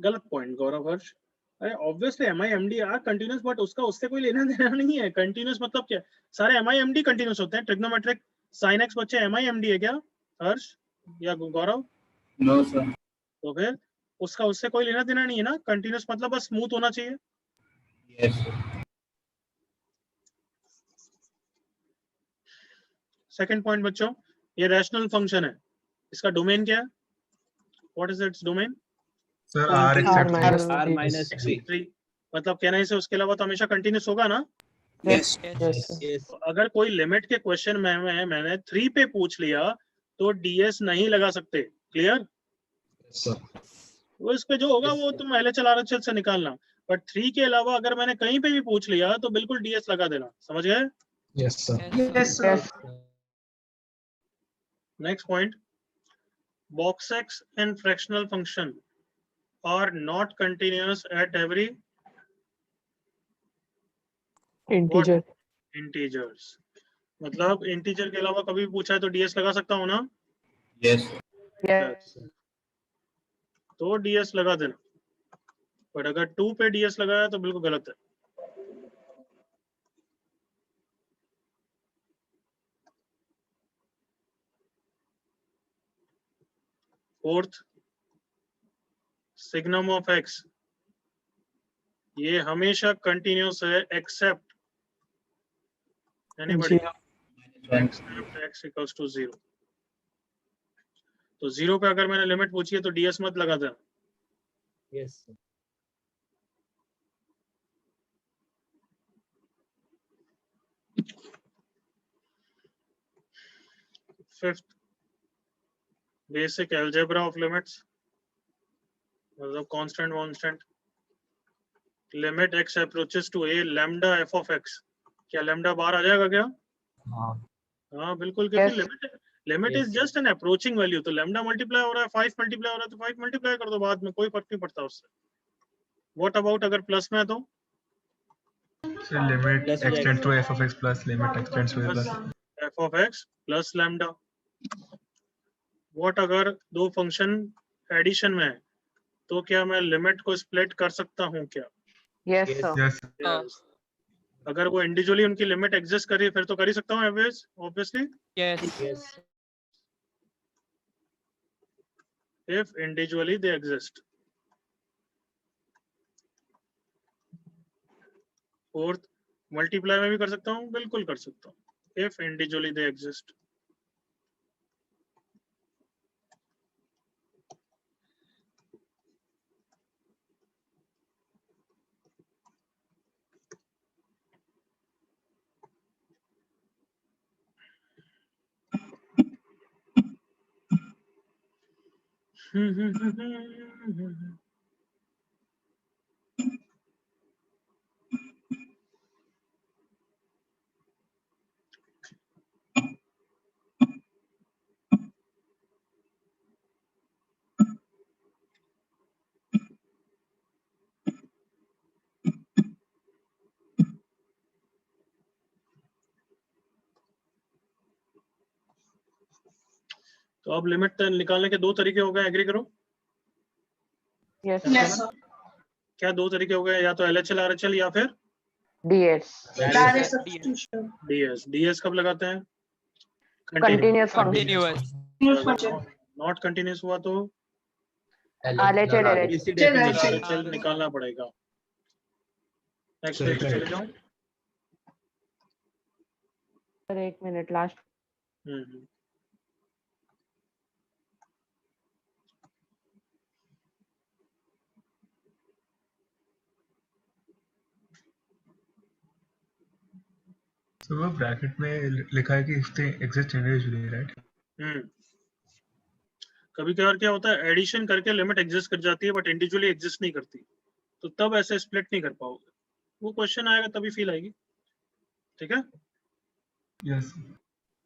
गलत पॉइंट गौरव हर्ष. अरे obviously MIMD are continuous, but उसका उससे कोई लेना देना नहीं है. कंटिन्यूस मतलब क्या? सारे MIMD कंटिन्यूस होते हैं. ट्रिग्नोमेट्रिक sin x बच्चे MIMD है क्या हर्ष या गौरव? No sir. तो फिर उसका उससे कोई लेना देना नहीं है ना. कंटिन्यूस मतलब बस स्मूथ होना चाहिए. यस. सेकंड पॉइंट बच्चों, ये रैशनल फंक्शन है. इसका डोमेन क्या है? What is its domain? Sir, R except minus R minus 3. 3. मतलब कहने से उसके अलावा तो हमेशा कंटिन्यूस होगा ना. यस. Yes. तो अगर कोई लिमिट के क्वेश्चन में मैंने 3 पे पूछ लिया तो ds नहीं लगा सकते. क्लियर? वो इस पे जो होगा वो तुम LHL RHL से निकालना. बट 3 के अलावा अगर मैंने कहीं पे भी पूछ लिया तो बिल्कुल ds लगा देना. समझ गए? Yes sir. yes, next point, box x and fractional function are not continuous at every integer. integers. मतलब इंटीजर के अलावा कभी भी पूछा है तो ds लगा सकता हूँ ना. यस. yes, तो ds लगा देना. बट अगर 2 पे ds लगाया तो बिल्कुल गलत है. फोर्थ, सिग्नम ऑफ x ये हमेशा कंटिन्यूस है except anybody except x equals to 0. तो 0 पे अगर मैंने लिमिट पूछी है तो ds मत लगा देना. Yes, sir. Fifth, basic algebra of limits, मतलब constant limit x approaches to a lambda f of x. क्या लैम्डा बाहर आ जाएगा क्या? हाँ बिल्कुल, क्योंकि Yes. Limit Yes, is just an approaching value. तो लैम्डा मल्टीप्लाई हो रहा है, 5 मल्टीप्लाई हो रहा है तो 5 मल्टीप्लाई कर दो बाद में, कोई फर्क नहीं पड़ता उससे. व्हाट अबाउट अगर प्लस में है तो? Sir, limit Plus extends to f of x plus limit extends to a plus. f of x plus lambda. What अगर दो फंक्शन एडिशन में है तो क्या मैं लिमिट को स्प्लिट कर सकता हूँ क्या? yes, sir. Yes. Yes. अगर वो इंडिविजुअली उनकी लिमिट एग्जिस्ट कर रही है फिर तो कर ही सकता हूँ obviously. Yes. If individually they exist. Fourth, multiply में भी कर सकता हूँ, बिल्कुल कर सकता हूँ. If individually they exist. तो अब लिमिट निकालने के दो तरीके हो गए, एग्री करो? Yes, Yes, sir. क्या दो तरीके हो गए? या तो LHL RHL या फिर ds. ds कब लगाते हैं? Continuous function. नॉट कंटिन्यूस हुआ तो LHL. RHL निकालना पड़ेगा. नेक्स्ट पेज पे चले जाओ. Sir, एक मिनट लास्ट. तो वो ब्रैकेट में लिखा है कि if they exist individually, right? कभी कभार क्या होता है, एडिशन करके लिमिट एग्जिस्ट कर जाती है बट इंडिविजुअली एग्जिस्ट नहीं करती, तो तब ऐसे स्प्लिट नहीं कर पाओगे। वो क्वेश्चन आएगा तभी फील आएगी। ठीक है, Yes.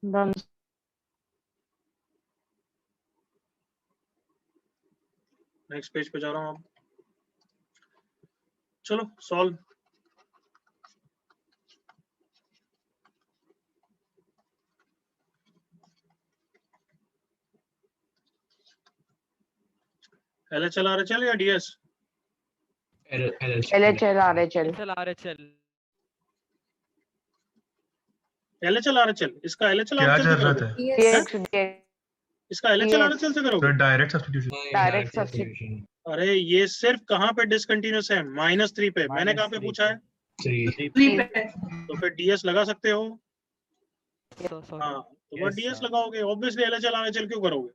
Done. नेक्स्ट पेज पे जा रहा हूँ अब। चलो सॉल्व। LHL RHL या DS? LHL RHL LHL RHL, इसका LHL क्या RHL से जरूरत करोगे? है? Yes. DX DX इसका LHL Yes. RHL से तो करोगे? Direct substitution. Direct substitution. अरे ये सिर्फ कहाँ पे डिसकंटिन्यूस है? -3 पे। मैंने कहाँ पे -3 पूछा है? तो फिर DS लगा सकते हो। हाँ, तो बस Yes, DS sir. लगाओगे। ऑब्वियसली LHL RHL क्यों करोगे?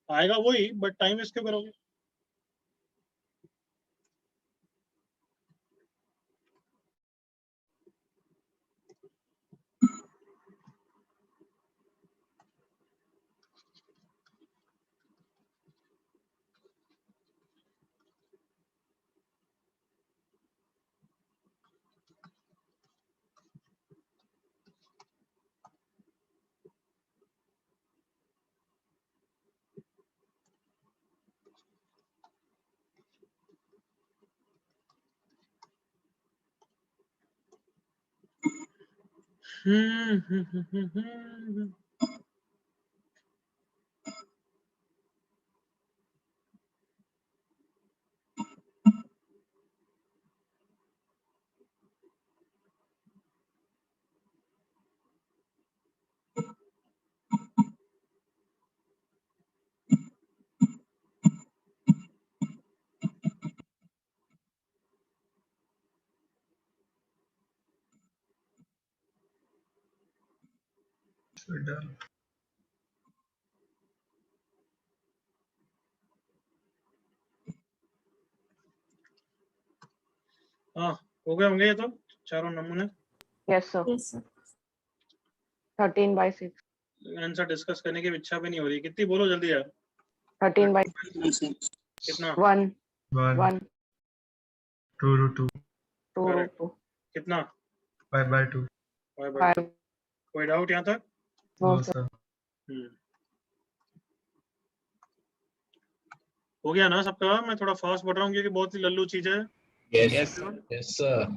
आएगा वही, बट टाइम वेस्ट क्यों करोगे? Done. हाँ, हो गए होंगे ये तो चारों नमूने। Yes sir. Yes, sir. 13/6. Answer discuss करने की इच्छा भी नहीं हो रही। कितनी बोलो जल्दी यार। 13/6. कितना? 1 1 1 2 root 2 2 Correct. 2 कितना? 5/2। 5/2। 5. कोई डाउट यहाँ तक? No No sir. sir. हो गया ना सबका? मैं थोड़ा फास्ट बढ़ रहा हूँ क्योंकि बहुत ही लल्लू चीज है। Yes, sir.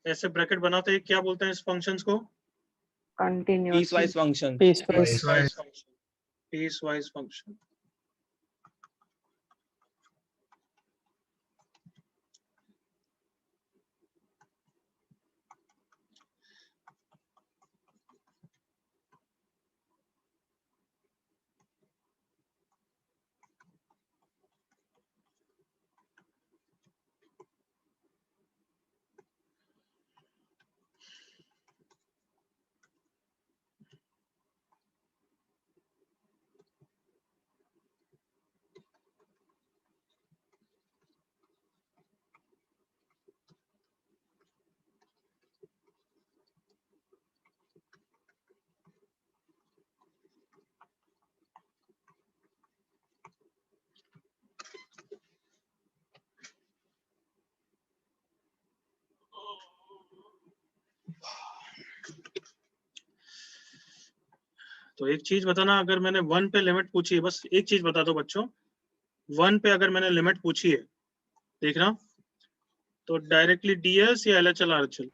ऐसे ब्रैकेट बनाते हैं, क्या बोलते हैं इस फंक्शंस को? Continuous. Piecewise function. Piecewise. Function. Piecewise function. तो एक चीज बताना, अगर मैंने 1 पे लिमिट पूछी है, बस एक चीज बता दो बच्चों, 1 पे अगर मैंने लिमिट पूछी है, देखना, तो डायरेक्टली DS या LHL RHL?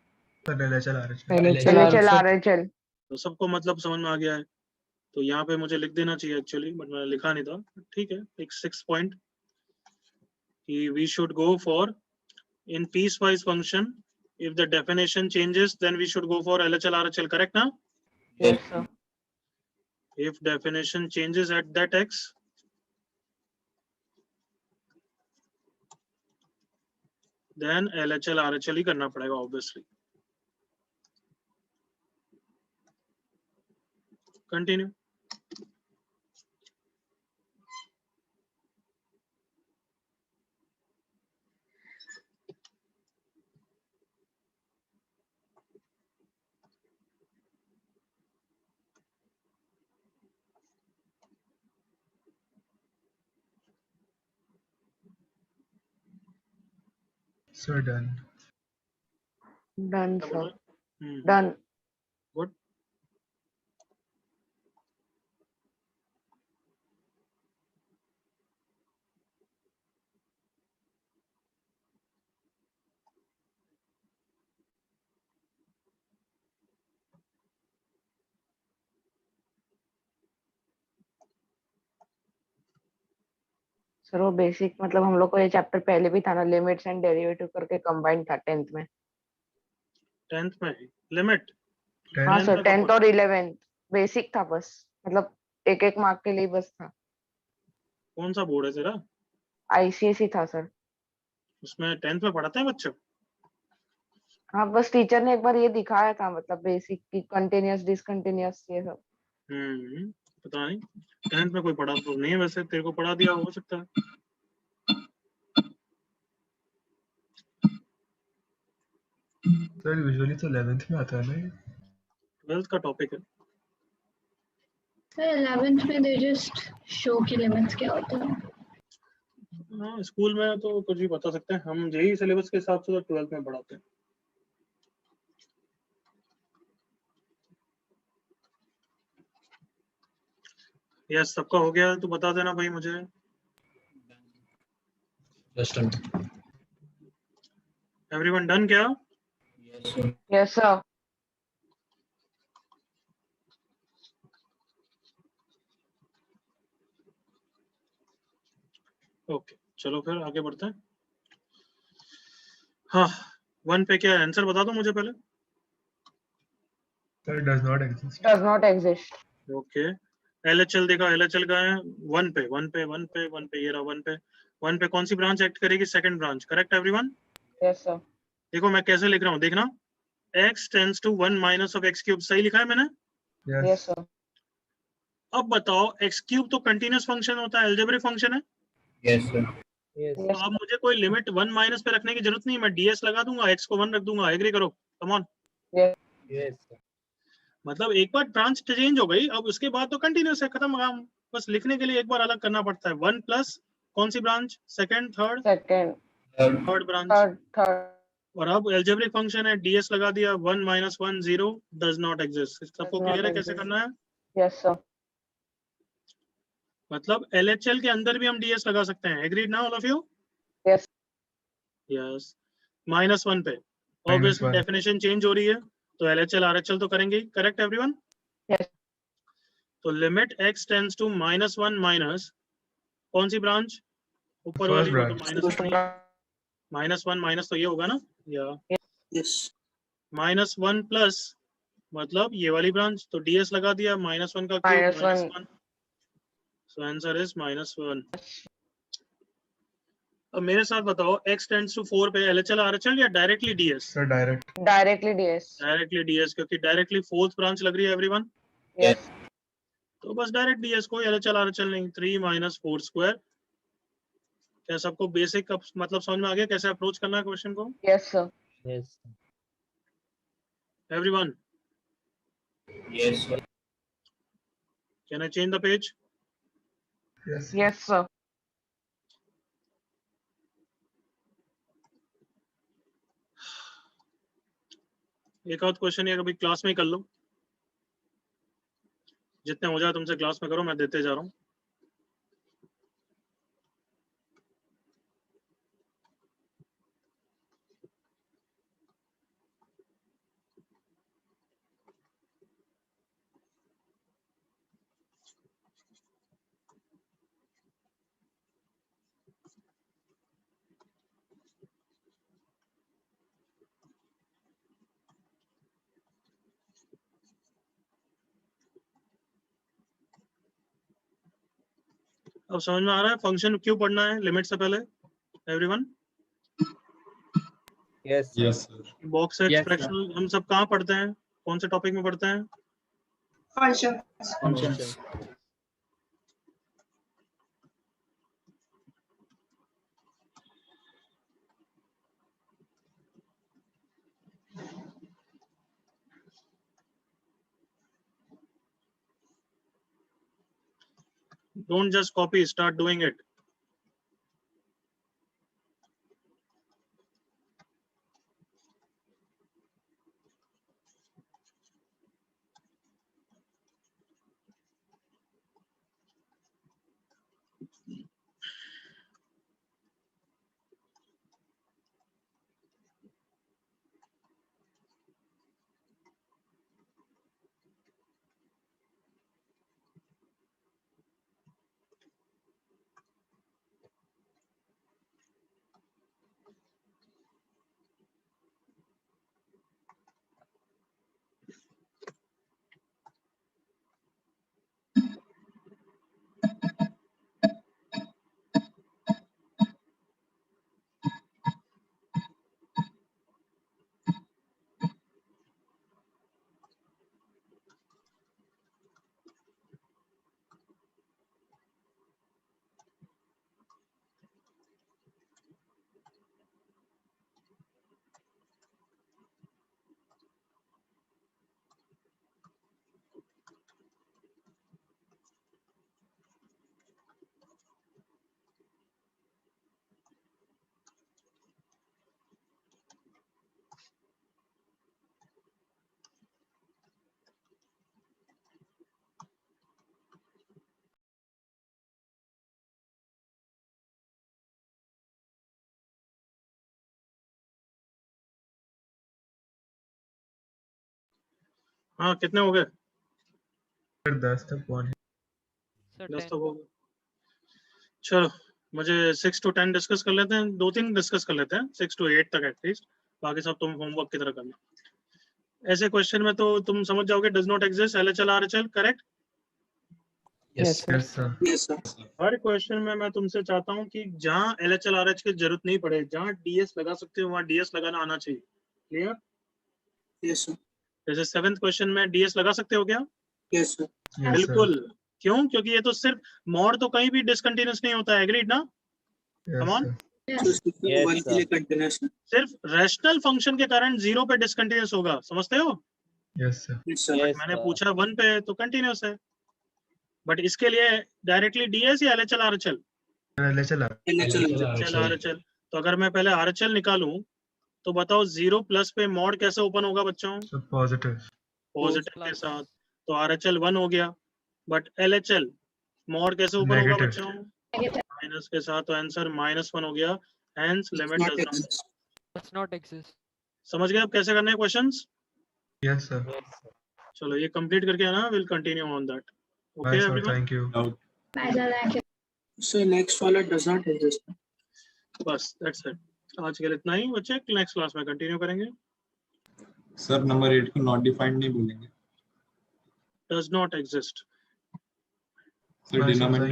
Sir, LHL RHL. LHL RHL. तो सबको मतलब समझ में आ गया है। तो यहाँ पे मुझे लिख देना चाहिए एक्चुअली, बट मैंने लिखा नहीं था। ठीक है, एक 6 पॉइंट कि we should go for in piecewise function, if the definition changes then we should go for LHL RHL, correct ना? Yes sir. If definition changes at that x, then LHL RHL ही करना पड़ेगा obviously. Continue. Sir, done. Done क्या sir, बोल रहे? Done. Good. Sir वो basic मतलब हम लोग को ये चैप्टर पहले भी था ना, लिमिट्स एंड डेरिवेटिव करके कंबाइंड था 10th में। 10th में लिमिट? हाँ 10th. सर, में कब 10th पढ़ा? और 11th बेसिक था बस, मतलब एक एक मार्क के लिए बस था। कौन सा बोर्ड है तेरा? आईसीएसई था सर। उसमें 10th में पढ़ाते हैं बच्चे? हाँ बस टीचर ने एक बार ये दिखाया था, मतलब बेसिक की कंटिन्यूअस डिसकंटिन्यूअस ये सब। पता नहीं, 10th में कोई पढ़ा तो नहीं है, वैसे तेरे को पढ़ा दिया हो सकता है। Sir, usually तो 11th में आता है ना ये? 12th का टॉपिक है। सर 11th में दे जस्ट शो की लिमिट्स क्या होता है। हाँ, स्कूल में तो कुछ भी बता सकते हैं हम, यही सिलेबस के हिसाब से तो 12th में पढ़ाते हैं। यस, सबका हो गया तो बता देना भाई मुझे। Just done. एवरीवन डन क्या? Yes, sir. Yes sir. Okay, चलो फिर आगे बढ़ते हैं। हाँ, 1 पे क्या आंसर बता दो मुझे पहले। Sir, does not exist. Does not exist. Okay, LHL देखा, एलएचएल का है 1 पे, 1 पे, 1 पे, 1 पे, ये रहा 1 पे। 1 पे कौन सी ब्रांच एक्ट करेगी? Second branch, correct everyone? Yes sir. देखो मैं कैसे लिख रहा हूँ, देखना, x tends to 1 minus of x cube, सही लिखा है मैंने? Yes Yes. सर। अब बताओ, x क्यूब तो कंटीन्यूअस फंक्शन होता है, अलजेब्रिक फंक्शन है। Yes, sir. Yes. तो अब मुझे कोई लिमिट 1 माइनस पे रखने की जरूरत नहीं, मैं ds लगा दूंगा, x को 1 रख दूंगा। एग्री करो, कम ऑन। Yes. sir. मतलब एक बार ब्रांच चेंज हो गई, अब उसके बाद तो कंटीन्यूअस है, खत्म काम। बस लिखने के लिए एक बार अलग करना पड़ता है। 1 प्लस कौन सी branch? Second, third? Second, Third. Third branch. Third. और अब अलजेब्रिक फंक्शन है, ds लगा दिया, 1 माइनस 1 0, डज नॉट एग्जिस्ट। सबको Does not क्लियर है कैसे exist. करना है? Yes sir. मतलब LHL के अंदर भी हम ds लगा सकते हैं। एग्रीड ना all of you? Yes. Yes. -1 पे -1. ऑब्वियसली डेफिनेशन चेंज हो रही है, तो LHL RHL तो करेंगे ही, करेक्ट एवरीवन? यस। तो limit x tends to -1 minus कौन सी ब्रांच? ऊपर First वाली, वो तो branch. -1 माइनस तो ये होगा ना, या Yes. -1 प्लस मतलब ये वाली ब्रांच, तो ds लगा दिया, -1 का क्यूब -1. -1, so answer is -1। अब मेरे साथ बताओ, x टेंड्स टू 4 पे LHL RHL या directly ds? Sir, direct. Directly DS. Directly ds, क्योंकि डायरेक्टली फोर्थ ब्रांच लग रही है एवरीवन, यस। तो बस डायरेक्ट ds, कोई LHL RHL नहीं। 3 माइनस 4 स्क्वायर। क्या सबको बेसिक मतलब समझ में आ गया कैसे अप्रोच करना है क्वेश्चन को? Yes sir. Yes. sir. Everyone, Yes, sir. Can I change the page? Yes. Yes sir. एक आध क्वेश्चन ये कभी क्लास में ही कर लो, जितने हो जाए तुमसे क्लास में करो, मैं देते जा रहा हूँ। अब समझ में आ रहा है फंक्शन क्यों पढ़ना है लिमिट से पहले? Everyone, Yes. sir. Yes, sir. Box Yes, sir. Expression हम सब कहाँ पढ़ते हैं, कौन से टॉपिक में पढ़ते हैं? Functions. Functions. Don't just copy, start doing it. हाँ कितने हो गए? सर 10 तक पहुंच 10 तक हो गए। चलो मुझे 6 to 10 डिस्कस कर लेते हैं, 2-3 डिस्कस कर लेते हैं, 6 to 8 तक एटलीस्ट, बाकी सब तुम होमवर्क की तरह करना। ऐसे क्वेश्चन में तो तुम समझ जाओगे does not exist LHL RHL, correct? Yes. Yes sir Yes, sir. Her question में मैं तुमसे चाहता हूँ कि जहाँ LHL RH की जरूरत नहीं पड़े, जहाँ DS लगा सकते हो वहाँ DS लगाना आना चाहिए। क्लियर? Yes, sir. जैसे 7th क्वेश्चन में DS लगा सकते हो क्या? Yes, sir. बिल्कुल। क्यों? क्योंकि ये तो सिर्फ मॉड तो कहीं भी डिसकंटिन्यूअस नहीं होता है, एग्रीड ना? Come on. So, one के लिए continuous है। सिर्फ रैशनल फंक्शन के कारण 0 पे डिसकंटिन्यूअस होगा, समझते हो? Yes sir Yes, sir. मैंने पूछा 1 पे तो कंटिन्यूअस है, बट इसके लिए डायरेक्टली DS या LHL RHL? LHL LHL. RHL। तो अगर मैं पहले RHL निकालूं तो बताओ 0 प्लस पे मॉड कैसे ओपन होगा बच्चों? सर पॉजिटिव पॉजिटिव के साथ, तो RHL 1 हो गया, बट LHL मॉड कैसे ओपन होगा Negative. बच्चों? माइनस के साथ, तो आंसर -1 हो गया, hence limit Not does not. exist. does not exist. समझ गए अब कैसे करने हैं क्वेश्चंस? यस सर चलो ये कंप्लीट करके आना, will continue on that. Bye okay sir everyone, thank you Bye, sir. Thank you. So next वाला does not exist. बस दैट्स इट। आज के लिए इतना ही बच्चे, नेक्स्ट क्लास में कंटिन्यू करेंगे। सर नंबर 8 को नॉट डिफाइंड नहीं बोलेंगे does not exist. Sir denominator